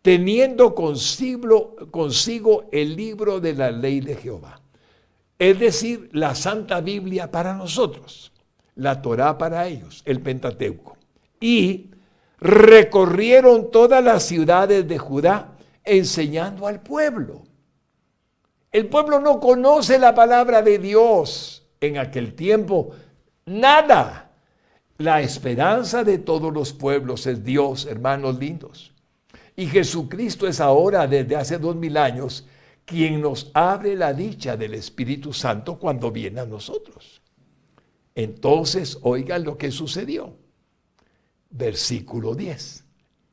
teniendo consigo el libro de la ley de Jehová. Es decir, la Santa Biblia para nosotros, la Torá para ellos, el Pentateuco. Y recorrieron todas las ciudades de Judá enseñando al pueblo. El pueblo no conoce la palabra de Dios en aquel tiempo, nada. La esperanza de todos los pueblos es Dios, hermanos lindos. Y Jesucristo es ahora, desde hace 2000 años, quien nos abre la dicha del Espíritu Santo cuando viene a nosotros. Entonces, oigan lo que sucedió. Versículo 10.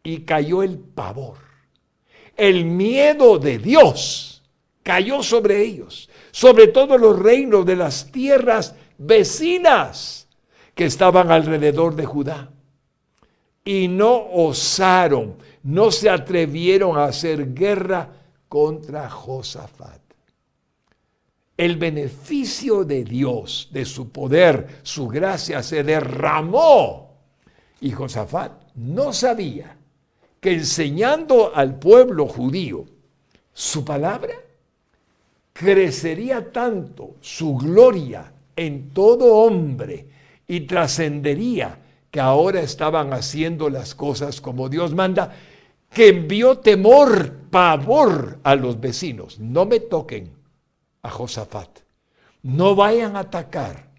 Y cayó el pavor. El miedo de Dios cayó sobre ellos, sobre todos los reinos de las tierras vecinas que estaban alrededor de Judá. Y no osaron, no se atrevieron a hacer guerra contra Josafat. El beneficio de Dios, de su poder, su gracia se derramó. Y Josafat no sabía que enseñando al pueblo judío su palabra, crecería tanto su gloria en todo hombre y trascendería que ahora estaban haciendo las cosas como Dios manda, que envió temor, pavor a los vecinos. No me toquen a Josafat. No vayan a atacar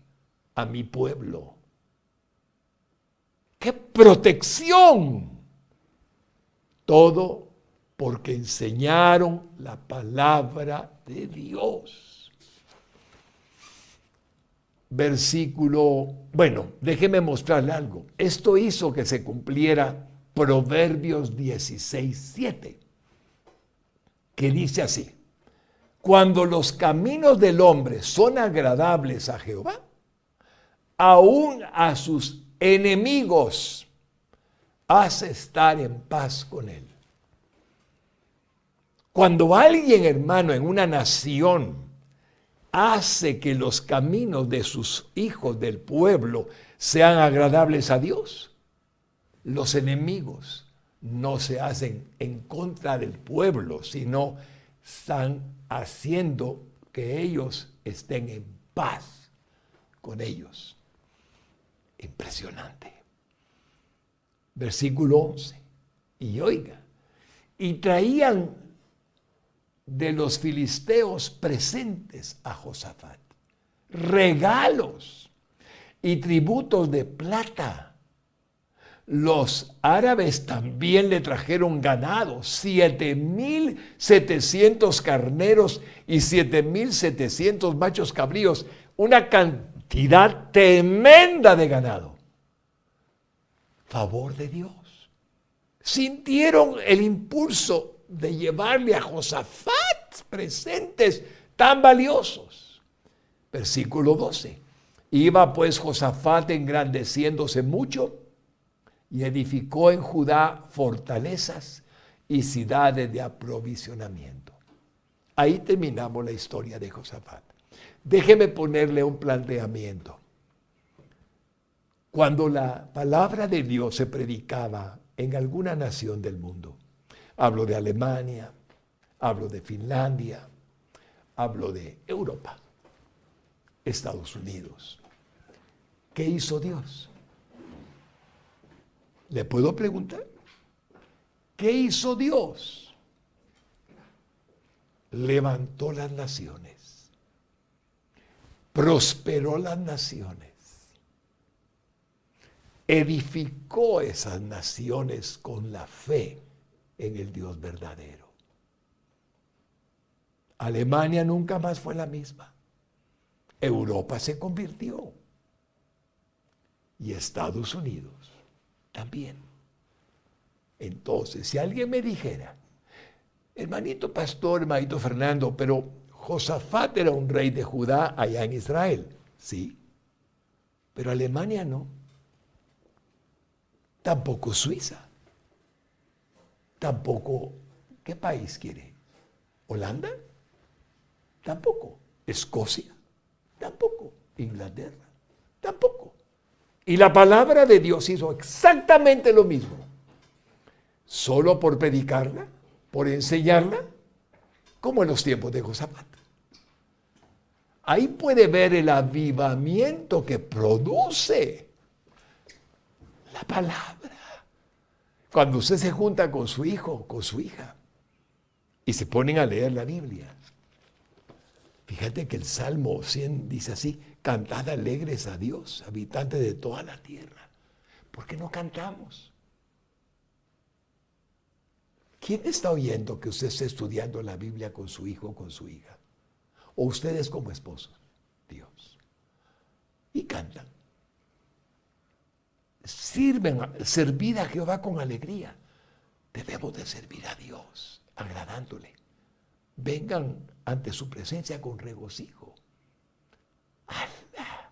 a mi pueblo. ¡Qué protección! Todo porque enseñaron la palabra de Dios. Déjeme mostrarle algo. Esto hizo que se cumpliera Proverbios 16:7, que dice así: cuando los caminos del hombre son agradables a Jehová, aún a sus enemigos hace estar en paz con él. Cuando alguien, hermano, en una nación hace que los caminos de sus hijos del pueblo sean agradables a Dios, los enemigos no se hacen en contra del pueblo, sino están haciendo que ellos estén en paz con ellos. Impresionante. Versículo 11. Y oiga, y traían de los filisteos presentes a Josafat. Regalos y tributos de plata. Los árabes también le trajeron ganado, 7,700 carneros y 7,700 machos cabríos, una cantidad tremenda de ganado. Favor de Dios. Sintieron el impulso de llevarle a Josafat presentes tan valiosos. Versículo 12. Iba pues Josafat engrandeciéndose mucho y edificó en Judá fortalezas y ciudades de aprovisionamiento. Ahí terminamos la historia de Josafat. Déjeme ponerle un planteamiento. Cuando la palabra de Dios se predicaba en alguna nación del mundo, hablo de Alemania, hablo de Finlandia, hablo de Europa, Estados Unidos, ¿qué hizo Dios? ¿Le puedo preguntar? ¿Qué hizo Dios? Levantó las naciones, prosperó las naciones, edificó esas naciones con la fe en el Dios verdadero. Alemania nunca más fue la misma. Europa se convirtió. Y Estados Unidos también. Entonces, si alguien me dijera, hermanito pastor, hermanito Fernando, pero Josafat era un rey de Judá allá en Israel. Sí, pero Alemania no. Tampoco Suiza. Tampoco, ¿qué país quiere? ¿Holanda? Tampoco. ¿Escocia? Tampoco. ¿Inglaterra? Tampoco. Y la palabra de Dios hizo exactamente lo mismo. Solo por predicarla, por enseñarla, como en los tiempos de Josafat. Ahí puede ver el avivamiento que produce la palabra. Cuando usted se junta con su hijo, con su hija, y se ponen a leer la Biblia. Fíjate que el Salmo 100 dice así: cantad alegres a Dios, habitantes de toda la tierra. ¿Por qué no cantamos? ¿Quién está oyendo que usted esté estudiando la Biblia con su hijo o con su hija? O ustedes como esposos, Dios. Y cantan. Servid a Jehová con alegría. Debemos de servir a Dios, agradándole. Vengan ante su presencia con regocijo. ¡Hala!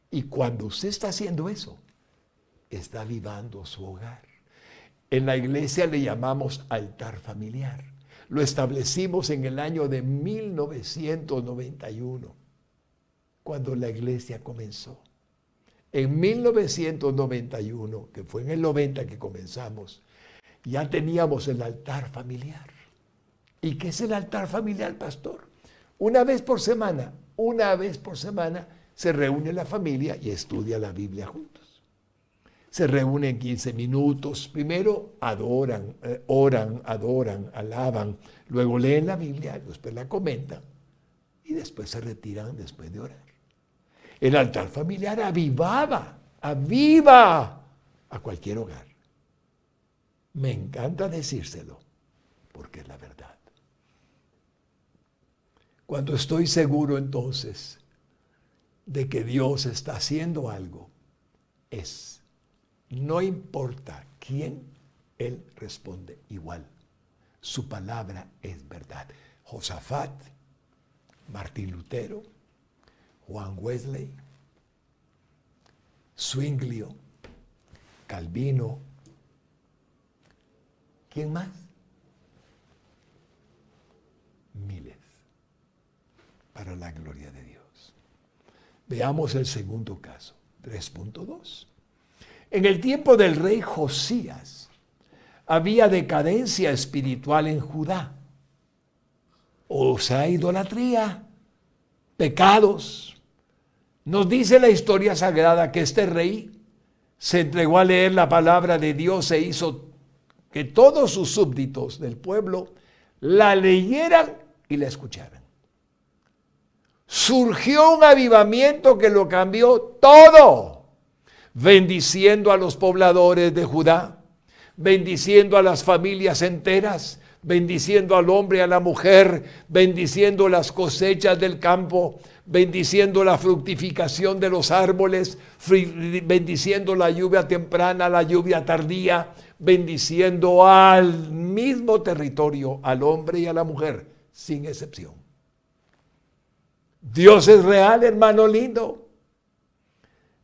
Y cuando usted está haciendo eso, está avivando su hogar. En la iglesia le llamamos altar familiar. Lo establecimos en el año de 1991, cuando la iglesia comenzó. En 1991, que fue en el 90 que comenzamos, ya teníamos el altar familiar. ¿Y qué es el altar familiar, pastor? Una vez por semana se reúne la familia y estudia la Biblia juntos. Se reúnen 15 minutos. Primero adoran, oran, alaban. Luego leen la Biblia, después la comentan. Y después se retiran después de orar. El altar familiar aviva a cualquier hogar. Me encanta decírselo, porque es la verdad. Cuando estoy seguro entonces de que Dios está haciendo algo, no importa quién, Él responde igual. Su palabra es verdad. Josafat, Martín Lutero, Juan Wesley, Zwinglio, Calvino, ¿quién más? Miles, para la gloria de Dios. Veamos el segundo caso, 3.2. En el tiempo del rey Josías, había decadencia espiritual en Judá. O sea, idolatría, pecados. Nos dice la historia sagrada que este rey se entregó a leer la palabra de Dios e hizo que todos sus súbditos del pueblo la leyeran y la escucharan. Surgió un avivamiento que lo cambió todo, bendiciendo a los pobladores de Judá, bendiciendo a las familias enteras, bendiciendo al hombre y a la mujer, bendiciendo las cosechas del campo, bendiciendo la fructificación de los árboles, bendiciendo la lluvia temprana, la lluvia tardía, bendiciendo al mismo territorio, al hombre y a la mujer, sin excepción. Dios es real, hermano lindo.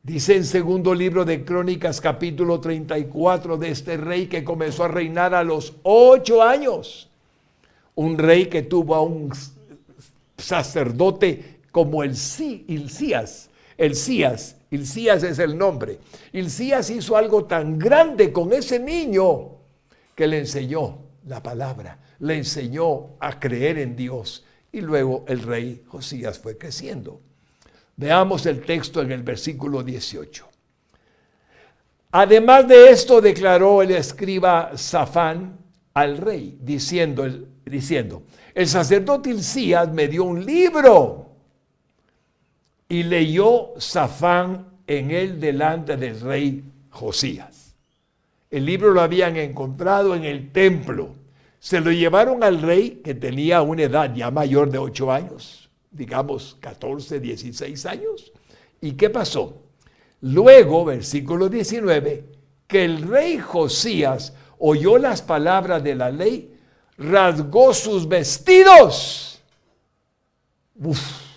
Dice en segundo libro de Crónicas, capítulo 34, de este rey que comenzó a reinar a los 8 años. Un rey que tuvo a un sacerdote como Hilcías. Hilcías es el nombre. Hilcías hizo algo tan grande con ese niño que le enseñó la palabra, le enseñó a creer en Dios. Y luego el rey Josías fue creciendo. Veamos el texto en el versículo 18. Además de esto, declaró el escriba Safán al rey, diciendo, el sacerdote Hilcías me dio un libro, y leyó Safán en él delante del rey Josías. El libro lo habían encontrado en el templo. Se lo llevaron al rey, que tenía una edad ya mayor de 8 años, digamos 14, 16 años. ¿Y qué pasó? Luego, versículo 19, que el rey Josías oyó las palabras de la ley, rasgó sus vestidos. ¡Uf!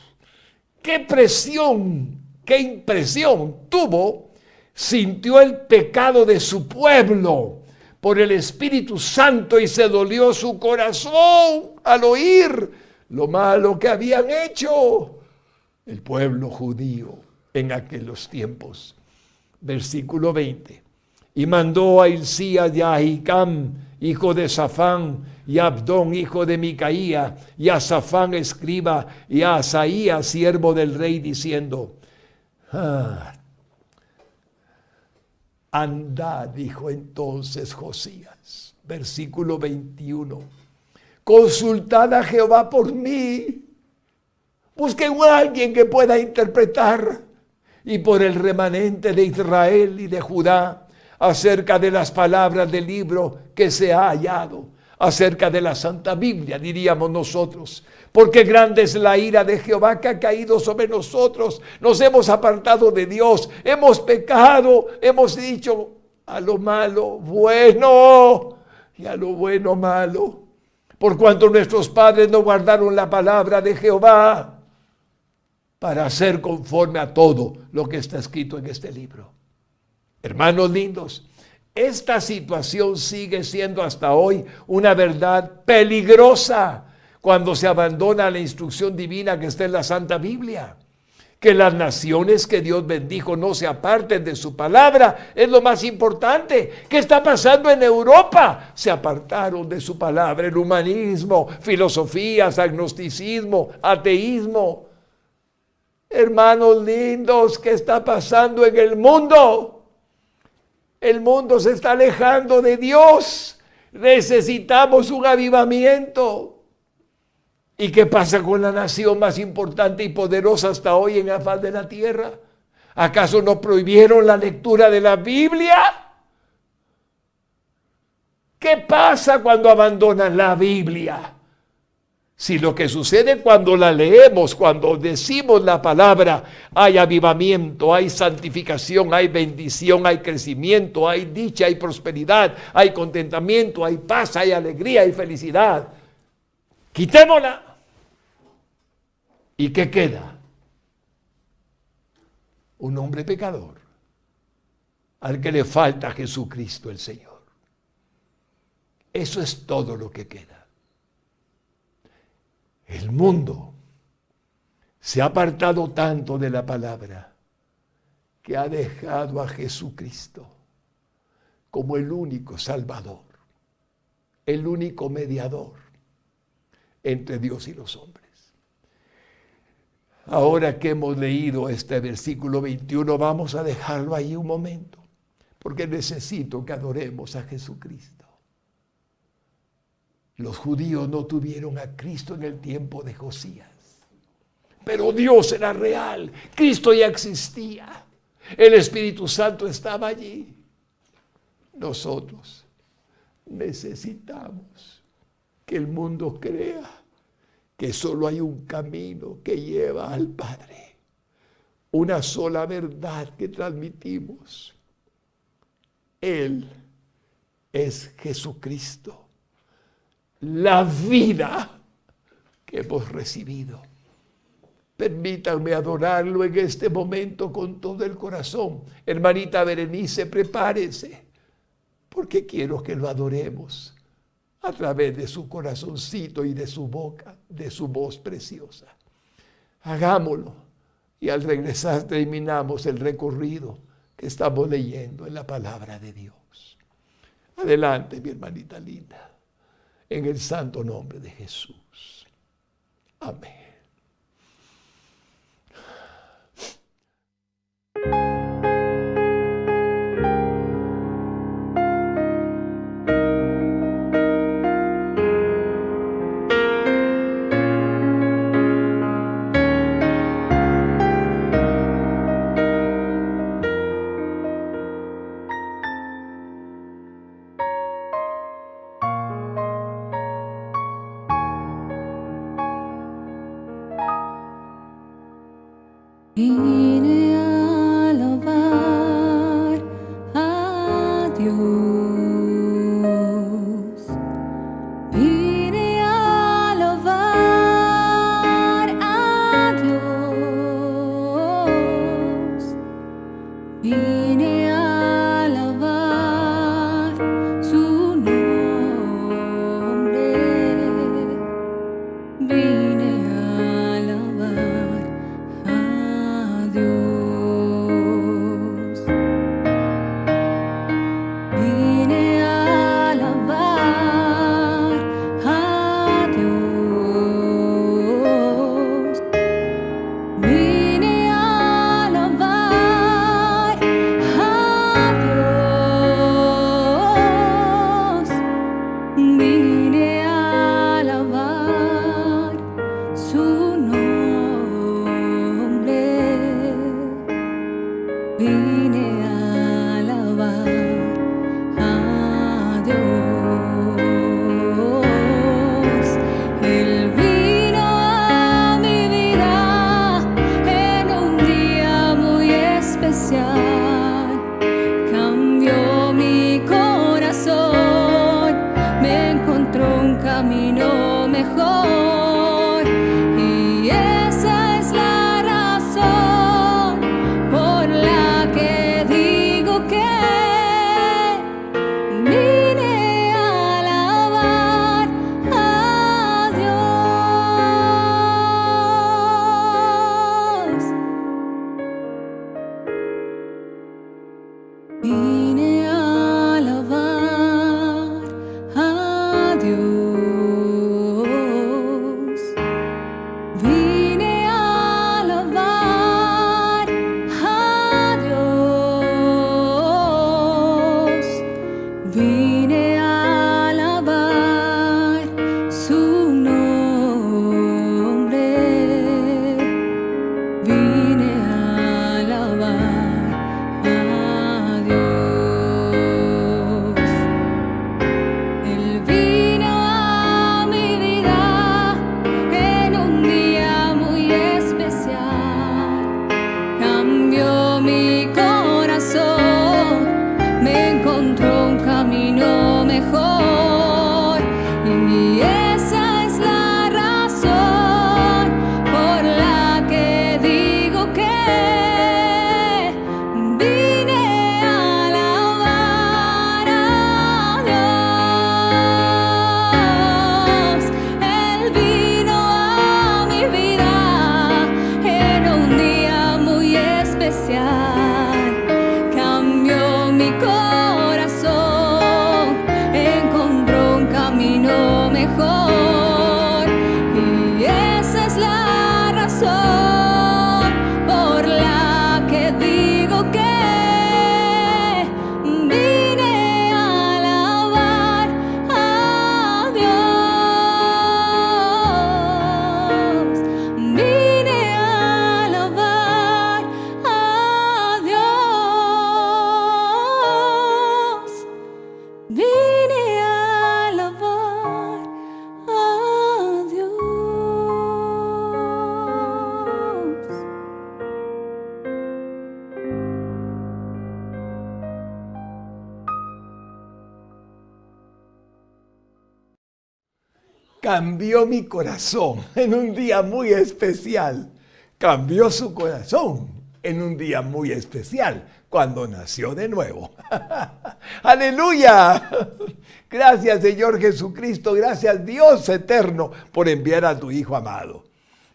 ¡Qué presión! ¡Qué impresión tuvo! Sintió el pecado de su pueblo por el Espíritu Santo y se dolió su corazón al oír lo malo que habían hecho el pueblo judío en aquellos tiempos. Versículo 20. Y mandó a Hilcías y a Ahicam, hijo de Safán, y a Abdón, hijo de Micaía, y a Safán, escriba, y a Asaías, siervo del rey, diciendo, andad, dijo entonces Josías, versículo 21, consultad a Jehová por mí, busquen a alguien que pueda interpretar, y por el remanente de Israel y de Judá, acerca de las palabras del libro que se ha hallado, acerca de la Santa Biblia, diríamos nosotros, porque grande es la ira de Jehová que ha caído sobre nosotros, nos hemos apartado de Dios, hemos pecado, hemos dicho a lo malo bueno y a lo bueno malo, por cuanto nuestros padres no guardaron la palabra de Jehová para hacer conforme a todo lo que está escrito en este libro. Hermanos lindos, esta situación sigue siendo hasta hoy una verdad peligrosa cuando se abandona la instrucción divina que está en la Santa Biblia. Que las naciones que Dios bendijo no se aparten de su palabra es lo más importante. ¿Qué está pasando en Europa? Se apartaron de su palabra, el humanismo, filosofías, agnosticismo, ateísmo. Hermanos lindos, ¿qué está pasando en el mundo? El mundo se está alejando de Dios. Necesitamos un avivamiento. ¿Y qué pasa con la nación más importante y poderosa hasta hoy en la faz de la tierra? ¿Acaso no prohibieron la lectura de la Biblia? ¿Qué pasa cuando abandonan la Biblia? Si lo que sucede cuando la leemos, cuando decimos la palabra, hay avivamiento, hay santificación, hay bendición, hay crecimiento, hay dicha, hay prosperidad, hay contentamiento, hay paz, hay alegría, hay felicidad. Quitémosla. ¿Y qué queda? Un hombre pecador al que le falta Jesucristo el Señor. Eso es todo lo que queda. El mundo se ha apartado tanto de la palabra que ha dejado a Jesucristo como el único Salvador, el único mediador entre Dios y los hombres. Ahora que hemos leído este versículo 21, vamos a dejarlo ahí un momento, porque necesito que adoremos a Jesucristo. Los judíos no tuvieron a Cristo en el tiempo de Josías. Pero Dios era real. Cristo ya existía. El Espíritu Santo estaba allí. Nosotros necesitamos que el mundo crea que solo hay un camino que lleva al Padre. Una sola verdad que transmitimos. Él es Jesucristo. La vida que hemos recibido. Permítanme adorarlo en este momento con todo el corazón. Hermanita Berenice, prepárese, porque quiero que lo adoremos a través de su corazoncito y de su boca, de su voz preciosa. Hagámoslo y al regresar terminamos el recorrido que estamos leyendo en la palabra de Dios. Adelante, mi hermanita linda, en el santo nombre de Jesús. Amén. Vine a alabar a Dios. Vine a alabar a Dios. Vine a alabar su nombre. Vine a alabar a Dios. Vine a alabar a Dios. Vine a alabar a Dios. Vine a alabar su nombre. Vine a alabar a Dios. Él vino a mi vida en un día muy especial. Cambió mi corazón, me encontró un camino mejor. Y esa es la razón por la que digo que vine a alabar a Dios. Vine a alabar a Dios. Vine a alabar a Dios. Vine a alabar su nombre. Vine a alabar a Dios. Él vino a cambió mi corazón en un día muy especial. Cambió su corazón en un día muy especial, cuando nació de nuevo. ¡Aleluya! Gracias, Señor Jesucristo. Gracias, Dios eterno, por enviar a tu Hijo amado.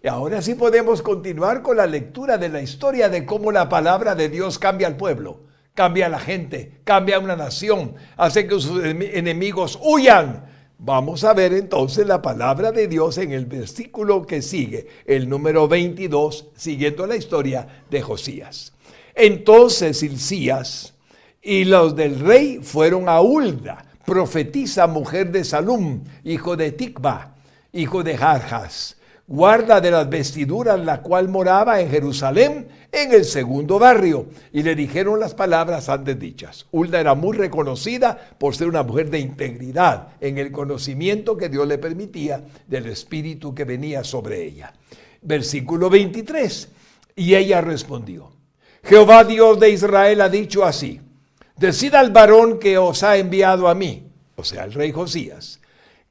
Y ahora sí podemos continuar con la lectura de la historia de cómo la palabra de Dios cambia al pueblo, cambia a la gente, cambia a una nación, hace que sus enemigos huyan. Vamos a ver entonces la palabra de Dios en el versículo que sigue, el número 22, siguiendo la historia de Josías. Entonces Hilcías y los del rey fueron a Hulda, profetisa, mujer de Salum, hijo de Ticva, hijo de Jarjas, guarda de las vestiduras, la cual moraba en Jerusalén, en el segundo barrio, y le dijeron las palabras antes dichas. Hulda era muy reconocida por ser una mujer de integridad en el conocimiento que Dios le permitía del espíritu que venía sobre ella. Versículo 23, y ella respondió: Jehová Dios de Israel ha dicho así: decid al varón que os ha enviado a mí, o sea, el rey Josías,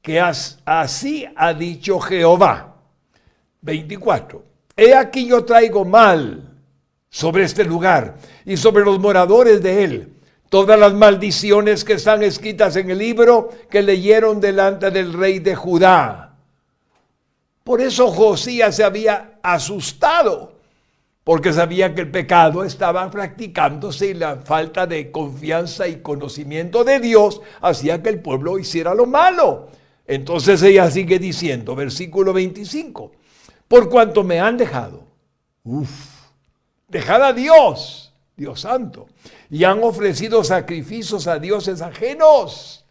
que así ha dicho Jehová. 24. He aquí yo traigo mal sobre este lugar y sobre los moradores de él todas las maldiciones que están escritas en el libro que leyeron delante del rey de Judá. Por eso Josías se había asustado, porque sabía que el pecado estaba practicándose y la falta de confianza y conocimiento de Dios hacía que el pueblo hiciera lo malo. Entonces ella sigue diciendo, versículo 25, por cuanto me han dejado, dejar a Dios, Dios santo, y han ofrecido sacrificios a dioses ajenos.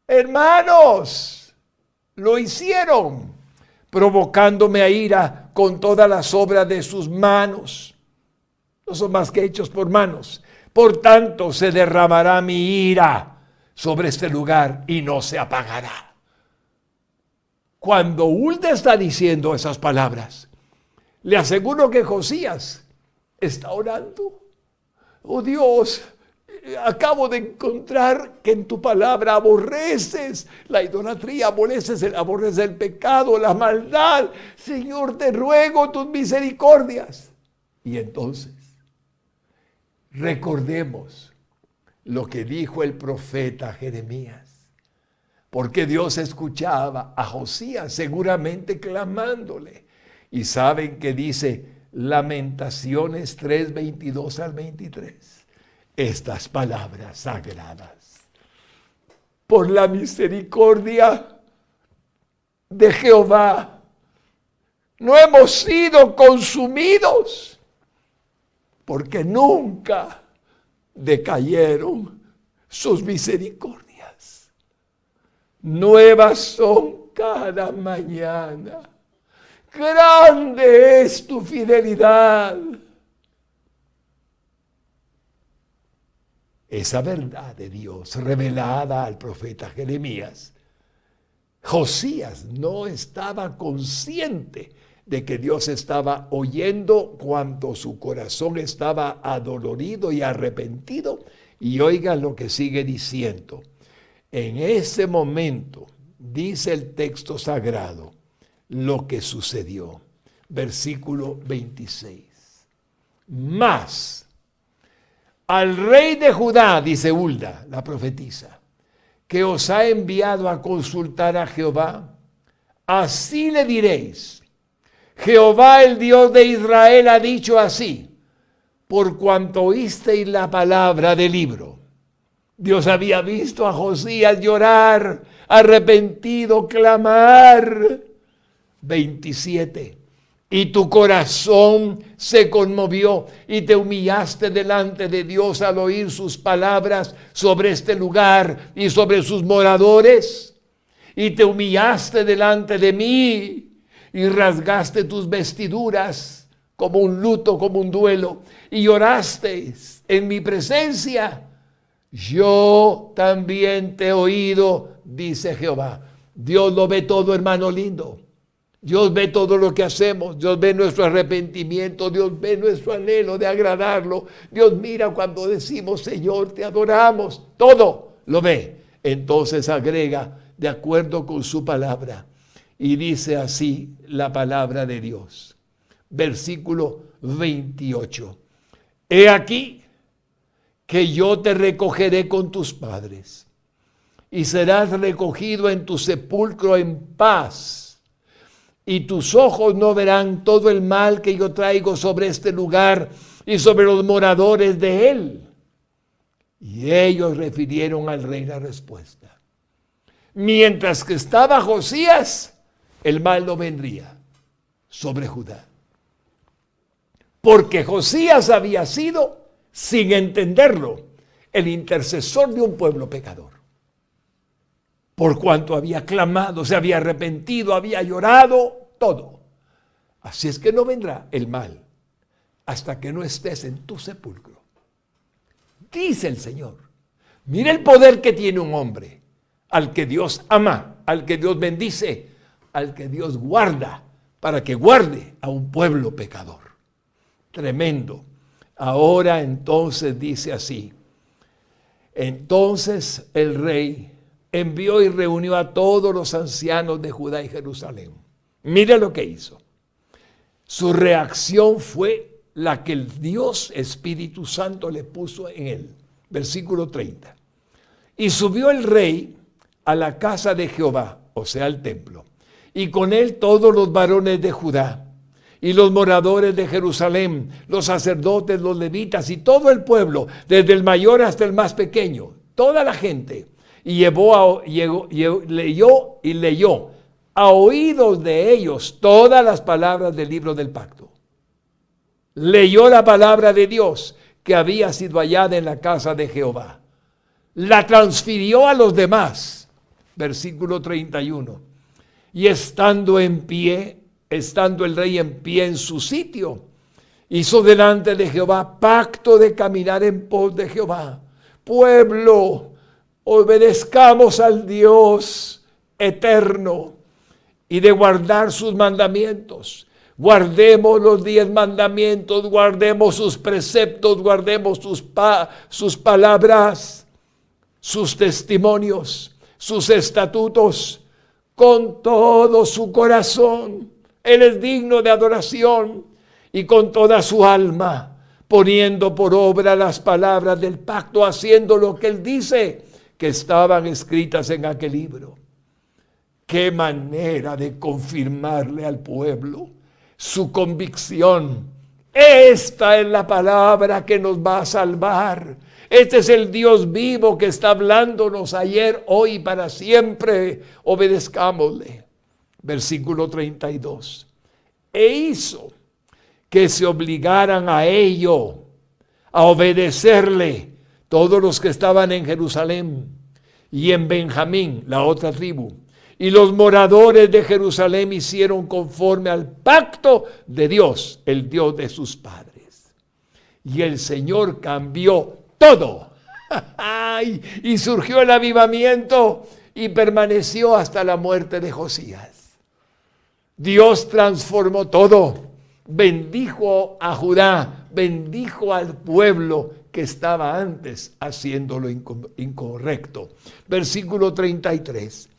Hermanos, lo hicieron, provocándome a ira con todas las obras de sus manos. No son más que hechos por manos. Por tanto, se derramará mi ira sobre este lugar y no se apagará. Cuando Hulda está diciendo esas palabras, le aseguro que Josías está orando. Oh Dios, acabo de encontrar que en tu palabra aborreces la idolatría, aborreces el pecado, la maldad. Señor, te ruego tus misericordias. Y entonces, recordemos lo que dijo el profeta Jeremías. Porque Dios escuchaba a Josías seguramente clamándole. Y saben que dice Lamentaciones 3, 22 al 23. Estas palabras sagradas. Por la misericordia de Jehová, no hemos sido consumidos, porque nunca decayeron sus misericordias. Nuevas son cada mañana. Grande es tu fidelidad. Esa verdad de Dios revelada al profeta Jeremías, Josías no estaba consciente de que Dios estaba oyendo cuando su corazón estaba adolorido y arrepentido. Y oigan lo que sigue diciendo. En ese momento, dice el texto sagrado, lo que sucedió. Versículo 26. Mas al rey de Judá, dice Hulda, la profetisa, que os ha enviado a consultar a Jehová, así le diréis: Jehová, el Dios de Israel, ha dicho así, por cuanto oísteis la palabra del libro. Dios había visto a Josías llorar, arrepentido, clamar. 27. Y tu corazón se conmovió y te humillaste delante de Dios al oír sus palabras sobre este lugar y sobre sus moradores. Y te humillaste delante de mí y rasgaste tus vestiduras como un luto, como un duelo, y lloraste en mi presencia. Yo también te he oído, dice Jehová. Dios lo ve todo, hermano lindo. Dios ve todo lo que hacemos. Dios ve nuestro arrepentimiento. Dios ve nuestro anhelo de agradarlo. Dios mira cuando decimos, Señor, te adoramos. Todo lo ve. Entonces agrega, de acuerdo con su palabra. Y dice así la palabra de Dios. Versículo 28. He aquí que yo te recogeré con tus padres y serás recogido en tu sepulcro en paz. Y tus ojos no verán todo el mal que yo traigo sobre este lugar y sobre los moradores de él. Y ellos refirieron al rey la respuesta. Mientras que estaba Josías, el mal no vendría sobre Judá. Porque Josías había sido, sin entenderlo, el intercesor de un pueblo pecador. Por cuanto había clamado, se había arrepentido, había llorado, todo. Así es que no vendrá el mal hasta que no estés en tu sepulcro. Dice el Señor. Mira el poder que tiene un hombre, al que Dios ama, al que Dios bendice, al que Dios guarda, para que guarde a un pueblo pecador. Tremendo. Ahora entonces dice así. Entonces el rey envió y reunió a todos los ancianos de Judá y Jerusalén. Mire lo que hizo. Su reacción fue la que el Dios Espíritu Santo le puso en él. Versículo 30. Y subió el rey a la casa de Jehová, o sea, al templo, y con él todos los varones de Judá y los moradores de Jerusalén, los sacerdotes, los levitas y todo el pueblo, desde el mayor hasta el más pequeño, toda la gente. Y leyó a oídos de ellos todas las palabras del libro del pacto. Leyó la palabra de Dios que había sido hallada en la casa de Jehová. La transfirió a los demás. Versículo 31. Y estando en pie, estando el rey en pie en su sitio, hizo delante de Jehová pacto de caminar en pos de Jehová. Pueblo, obedezcamos al Dios eterno y de guardar sus mandamientos. Guardemos los 10 mandamientos, guardemos sus preceptos, guardemos sus palabras, sus testimonios, sus estatutos, con todo su corazón. Él es digno de adoración y con toda su alma, poniendo por obra las palabras del pacto, haciendo lo que él dice que estaban escritas en aquel libro. Qué manera de confirmarle al pueblo su convicción. Esta es la palabra que nos va a salvar. Este es el Dios vivo que está hablándonos ayer, hoy y para siempre. Obedezcámosle. Versículo 32. E hizo que se obligaran a ello, a obedecerle, todos los que estaban en Jerusalén y en Benjamín, la otra tribu. Y los moradores de Jerusalén hicieron conforme al pacto de Dios, el Dios de sus padres. Y el Señor cambió todo. Y surgió el avivamiento y permaneció hasta la muerte de Josías. Dios transformó todo. Bendijo a Judá, bendijo al pueblo que estaba antes haciendo lo incorrecto. Versículo 33.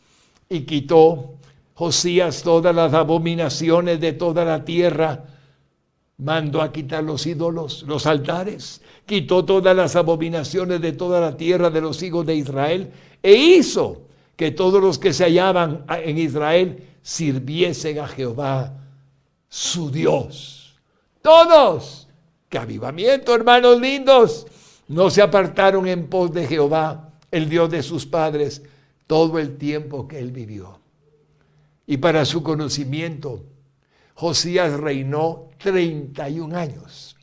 Y quitó Josías todas las abominaciones de toda la tierra. Mandó a quitar los ídolos, los altares. Quitó todas las abominaciones de toda la tierra de los hijos de Israel. E hizo que todos los que se hallaban en Israel sirviesen a Jehová, su Dios. Todos. ¡Qué avivamiento, hermanos lindos! No se apartaron en pos de Jehová, el Dios de sus padres, todo el tiempo que él vivió. Y para su conocimiento, Josías reinó 31 años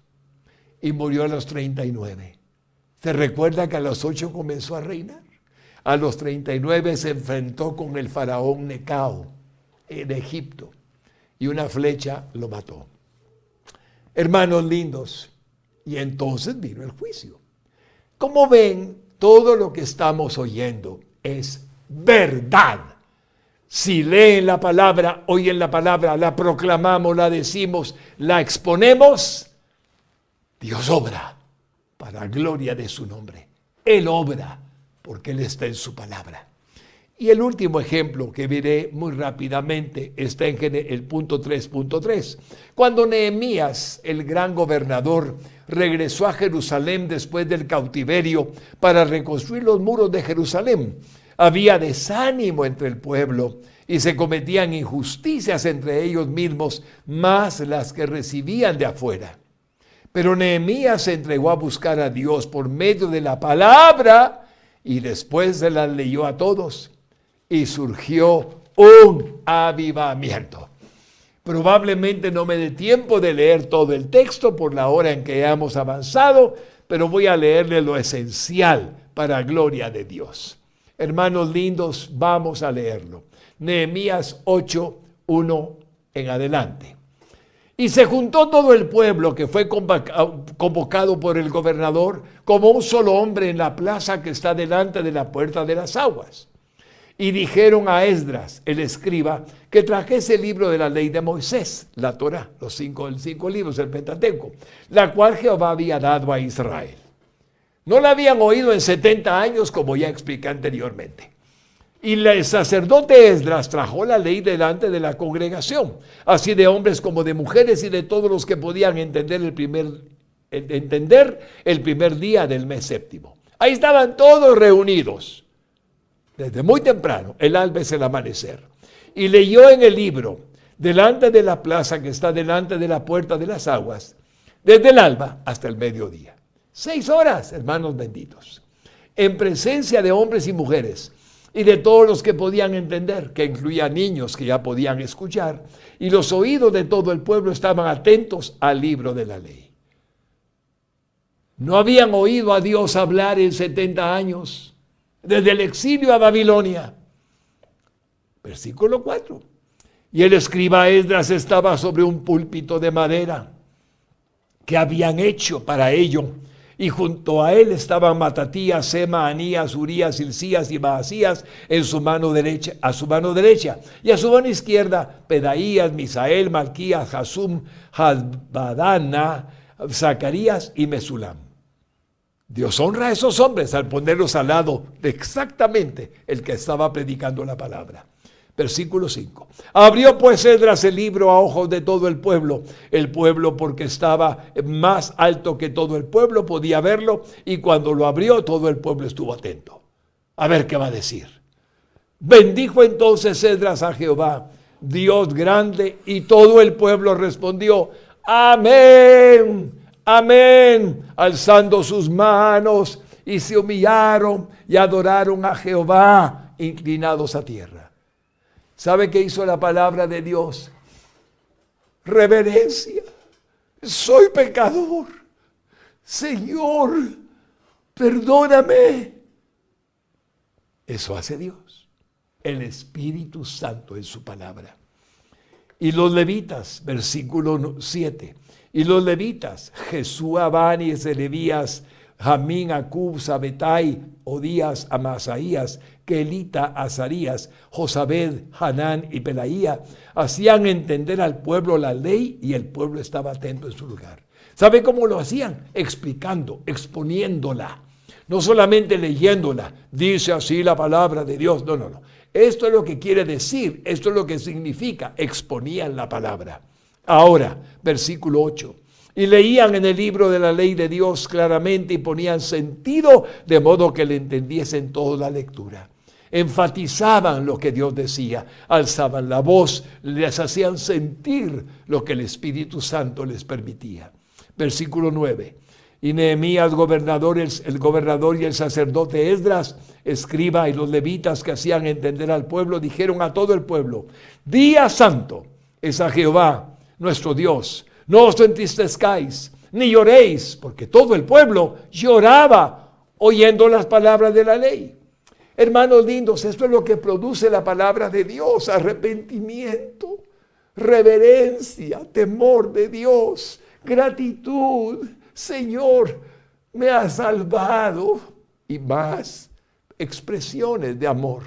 y murió a los 39. ¿Se recuerda que a los 8 comenzó a reinar? A los 39 se enfrentó con el faraón Necao en Egipto y una flecha lo mató. Hermanos lindos, y entonces vino el juicio. Como ven, todo lo que estamos oyendo es verdad. Si leen la palabra, oyen la palabra, la proclamamos, la decimos, la exponemos, Dios obra para gloria de su nombre. Él obra porque Él está en su palabra. Y el último ejemplo que veré muy rápidamente está en el punto 3.3. Cuando Nehemías, el gran gobernador, regresó a Jerusalén después del cautiverio para reconstruir los muros de Jerusalén, había desánimo entre el pueblo y se cometían injusticias entre ellos mismos, más las que recibían de afuera. Pero Nehemías se entregó a buscar a Dios por medio de la palabra y después se la leyó a todos. Y surgió un avivamiento. Probablemente no me dé tiempo de leer todo el texto por la hora en que hemos avanzado, pero voy a leerle lo esencial para gloria de Dios. Hermanos lindos, vamos a leerlo. Nehemías 8:1 en adelante. Y se juntó todo el pueblo que fue convocado por el gobernador como un solo hombre en la plaza que está delante de la puerta de las aguas. Y dijeron a Esdras, el escriba, que trajese el libro de la ley de Moisés, la Torá, los cinco libros del Pentateuco, la cual Jehová había dado a Israel. No la habían oído en 70 años, como ya expliqué anteriormente. Y el sacerdote Esdras trajo la ley delante de la congregación, así de hombres como de mujeres y de todos los que podían entender el primer día del mes séptimo. Ahí estaban todos reunidos. Desde muy temprano, el alba es el amanecer, y leyó en el libro, delante de la plaza que está delante de la puerta de las aguas, desde el alba hasta el mediodía. 6 horas, hermanos benditos, en presencia de hombres y mujeres, y de todos los que podían entender, que incluía niños que ya podían escuchar, y los oídos de todo el pueblo estaban atentos al libro de la ley. No habían oído a Dios hablar en 70 años, desde el exilio a Babilonia. Versículo 4. Y el escriba Esdras estaba sobre un púlpito de madera que habían hecho para ello, y junto a él estaban Matatías, Sema, Anías, Urías, Hilcías y Maasías a su mano derecha, y a su mano izquierda Pedaías, Misael, Malquías, Jasum, Hasbadana, Zacarías y Mesulam. Dios honra a esos hombres al ponerlos al lado de exactamente el que estaba predicando la palabra. Versículo 5. Abrió pues Esdras el libro a ojos de todo el pueblo porque estaba más alto que todo el pueblo, podía verlo, y cuando lo abrió todo el pueblo estuvo atento. A ver qué va a decir. Bendijo entonces Esdras a Jehová, Dios grande, y todo el pueblo respondió, amén. Amén, alzando sus manos, y se humillaron y adoraron a Jehová, inclinados a tierra. ¿Sabe qué hizo la palabra de Dios? Reverencia. Soy pecador. Señor, perdóname. Eso hace Dios, el Espíritu Santo en su palabra. Y los levitas, versículo 7. Y los levitas, Jesúa, Bani, Zelebías, Jamín, Acub, Sabetai, Odías, Amasaías, Kelita, Azarías, Josabed, Hanán y Pelaía, hacían entender al pueblo la ley, y el pueblo estaba atento en su lugar. ¿Sabe cómo lo hacían? Explicando, exponiéndola. No solamente leyéndola, dice así la palabra de Dios. No. Esto es lo que quiere decir, esto es lo que significa, exponían la palabra. Ahora, versículo 8. Y leían en el libro de la ley de Dios claramente y ponían sentido de modo que le entendiesen toda la lectura. Enfatizaban lo que Dios decía, alzaban la voz, les hacían sentir lo que el Espíritu Santo les permitía. Versículo 9. Y Nehemías, el gobernador y el sacerdote Esdras, escriba, y los levitas que hacían entender al pueblo, dijeron a todo el pueblo, día santo es a Jehová nuestro Dios, no os entristezcáis, ni lloréis, porque todo el pueblo lloraba oyendo las palabras de la ley. Hermanos lindos, esto es lo que produce la palabra de Dios: arrepentimiento, reverencia, temor de Dios, gratitud. Señor, me has salvado, y más expresiones de amor.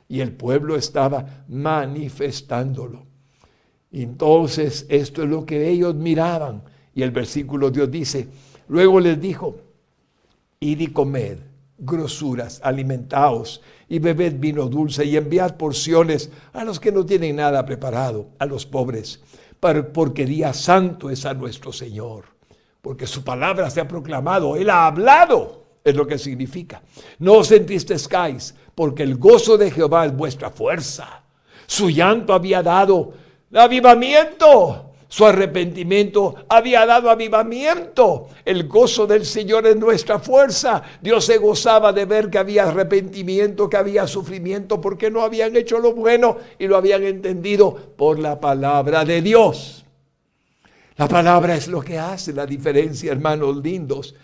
Y el pueblo estaba manifestándolo. Entonces, esto es lo que ellos miraban. Y el versículo Dios dice, luego les dijo, id y comed grosuras, alimentaos y bebed vino dulce y enviad porciones a los que no tienen nada preparado, a los pobres, porque día santo es a nuestro Señor, porque su palabra se ha proclamado, Él ha hablado, es lo que significa. No os entristezcáis, porque el gozo de Jehová es vuestra fuerza. Su llanto había dado avivamiento. Su arrepentimiento había dado avivamiento. El gozo del Señor es nuestra fuerza. Dios se gozaba de ver que había arrepentimiento, que había sufrimiento, porque no habían hecho lo bueno y lo habían entendido por la palabra de Dios. La palabra es lo que hace la diferencia, hermanos lindos.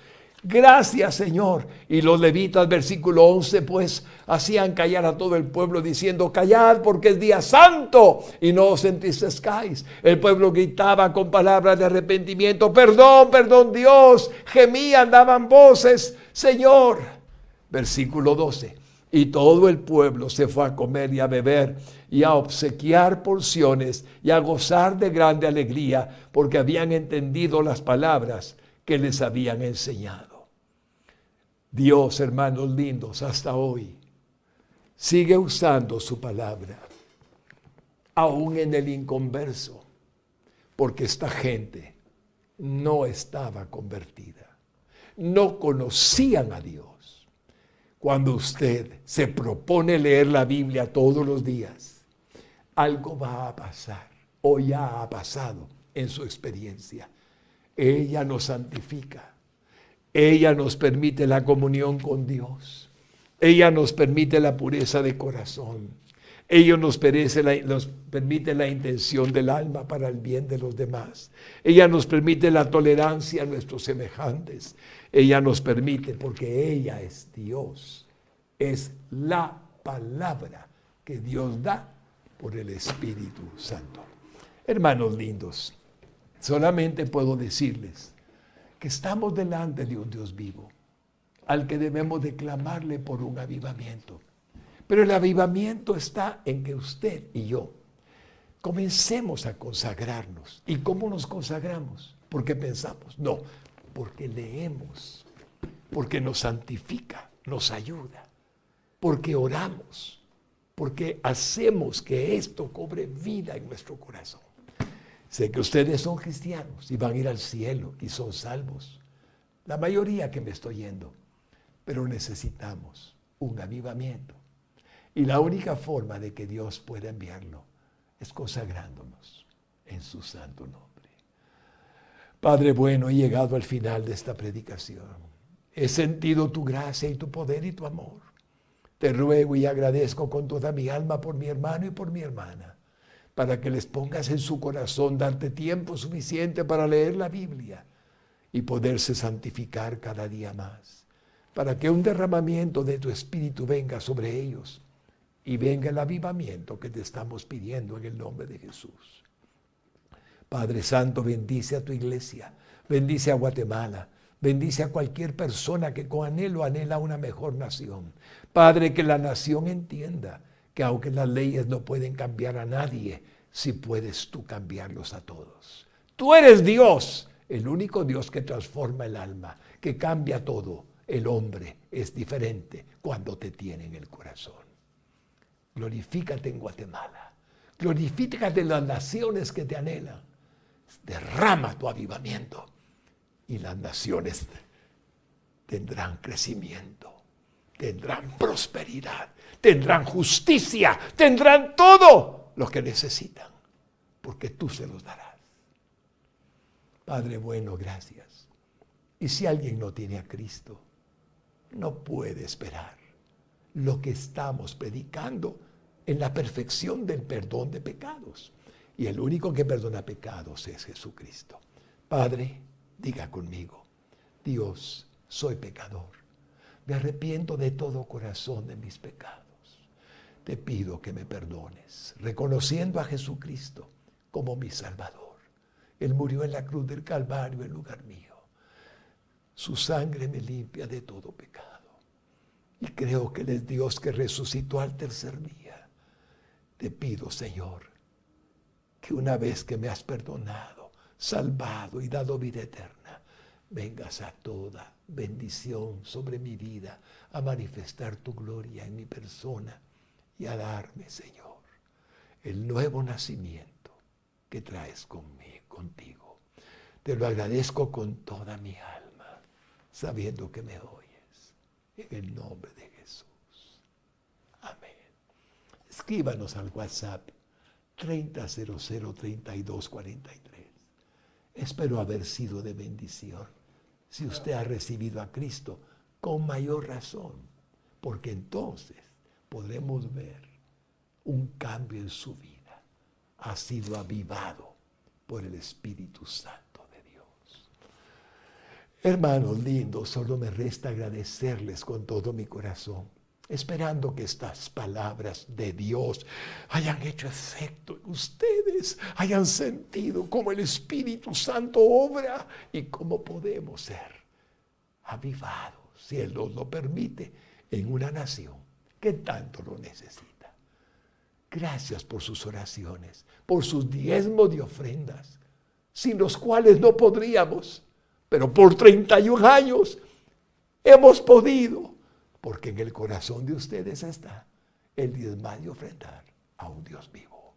Gracias, Señor. Y los levitas, versículo 11, pues hacían callar a todo el pueblo diciendo: callad porque es día santo y no os entristezcáis. El pueblo gritaba con palabras de arrepentimiento: perdón, perdón, Dios. Gemían, daban voces: Señor. Versículo 12. Y todo el pueblo se fue a comer y a beber y a obsequiar porciones y a gozar de grande alegría, porque habían entendido las palabras que les habían enseñado. Dios, hermanos lindos, hasta hoy sigue usando su palabra, aún en el inconverso, porque esta gente no estaba convertida, no conocían a Dios. Cuando usted se propone leer la Biblia todos los días, algo va a pasar, o ya ha pasado en su experiencia. Ella nos santifica. Ella nos permite la comunión con Dios. Ella nos permite la pureza de corazón. Ella nos permite la intención del alma para el bien de los demás. Ella nos permite la tolerancia a nuestros semejantes. Ella nos permite, porque ella es Dios. Es la palabra que Dios da por el Espíritu Santo. Hermanos lindos, solamente puedo decirles que estamos delante de un Dios vivo, al que debemos de clamarle por un avivamiento. Pero el avivamiento está en que usted y yo comencemos a consagrarnos. ¿Y cómo nos consagramos? ¿Porque pensamos? No, porque leemos, porque nos santifica, nos ayuda, porque oramos, porque hacemos que esto cobre vida en nuestro corazón. Sé que ustedes son cristianos y van a ir al cielo y son salvos. La mayoría que me estoy yendo. Pero necesitamos un avivamiento. Y la única forma de que Dios pueda enviarlo es consagrándonos en su santo nombre. Padre bueno, he llegado al final de esta predicación. He sentido tu gracia y tu poder y tu amor. Te ruego y agradezco con toda mi alma por mi hermano y por mi hermana, para que les pongas en su corazón darte tiempo suficiente para leer la Biblia y poderse santificar cada día más, para que un derramamiento de tu Espíritu venga sobre ellos y venga el avivamiento que te estamos pidiendo en el nombre de Jesús. Padre Santo, bendice a tu iglesia, bendice a Guatemala, bendice a cualquier persona que con anhelo anhela una mejor nación. Padre, que la nación entienda que aunque las leyes no pueden cambiar a nadie, sí puedes tú cambiarlos a todos. Tú eres Dios, el único Dios que transforma el alma, que cambia todo. El hombre es diferente cuando te tiene en el corazón. Glorifícate en Guatemala, glorifícate en las naciones que te anhelan. Derrama tu avivamiento y las naciones tendrán crecimiento, tendrán prosperidad, tendrán justicia, tendrán todo lo que necesitan, porque tú se los darás. Padre bueno, gracias. Y si alguien no tiene a Cristo, no puede esperar lo que estamos predicando en la perfección del perdón de pecados. Y el único que perdona pecados es Jesucristo. Padre, diga conmigo: Dios, soy pecador. Me arrepiento de todo corazón de mis pecados. Te pido que me perdones, reconociendo a Jesucristo como mi Salvador. Él murió en la cruz del Calvario en lugar mío. Su sangre me limpia de todo pecado. Y creo que Él es Dios que resucitó al tercer día. Te pido, Señor, que una vez que me has perdonado, salvado y dado vida eterna, vengas a toda bendición sobre mi vida, a manifestar tu gloria en mi persona y a darme, Señor, el nuevo nacimiento que traes contigo. Te lo agradezco con toda mi alma, sabiendo que me oyes. En el nombre de Jesús. Amén. Escríbanos al WhatsApp 30003243. Espero haber sido de bendición. Si usted ha recibido a Cristo, con mayor razón, porque entonces podremos ver un cambio en su vida. Ha sido avivado por el Espíritu Santo de Dios. Hermanos lindos, solo me resta agradecerles con todo mi corazón, esperando que estas palabras de Dios hayan hecho efecto en ustedes, hayan sentido cómo el Espíritu Santo obra y cómo podemos ser avivados, si Él nos lo permite, en una nación que tanto lo necesita. Gracias por sus oraciones, por sus diezmos y ofrendas, sin los cuales no podríamos, pero por 31 años hemos podido, porque en el corazón de ustedes está el diezmar y ofrendar a un Dios vivo,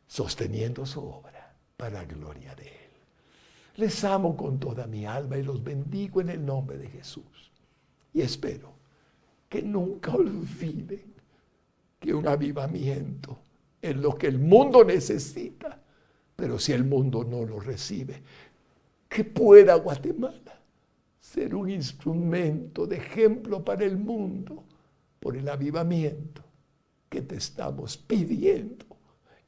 sosteniendo su obra para gloria de Él. Les amo con toda mi alma y los bendigo en el nombre de Jesús. Y espero que nunca olviden que un avivamiento es lo que el mundo necesita, pero si el mundo no lo recibe, que pueda Guatemala ser un instrumento de ejemplo para el mundo por el avivamiento que te estamos pidiendo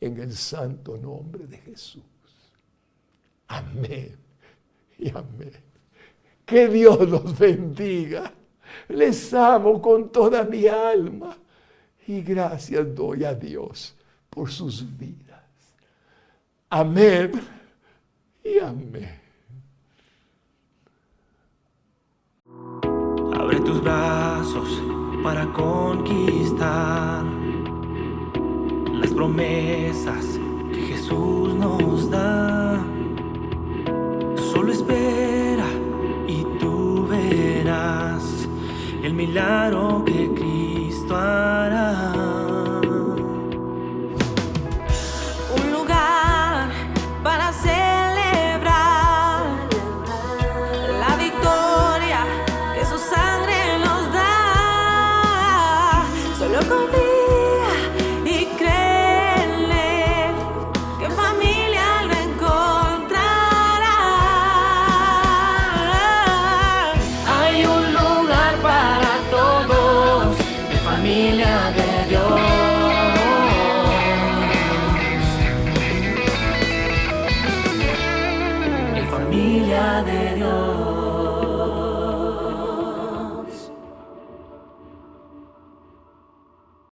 en el santo nombre de Jesús. Amén y amén. Que Dios los bendiga. Les amo con toda mi alma y gracias doy a Dios por sus vidas. Amén y amén. Abre tus brazos para conquistar las promesas que Jesús nos da. Solo espera y tú verás el milagro que Cristo hará. Un lugar para celebrar la victoria que su sangre nos da. Solo confía y cree en Él, que en familia lo encontrará. Hay un lugar para todos, de familia de Dios. En familia de Dios.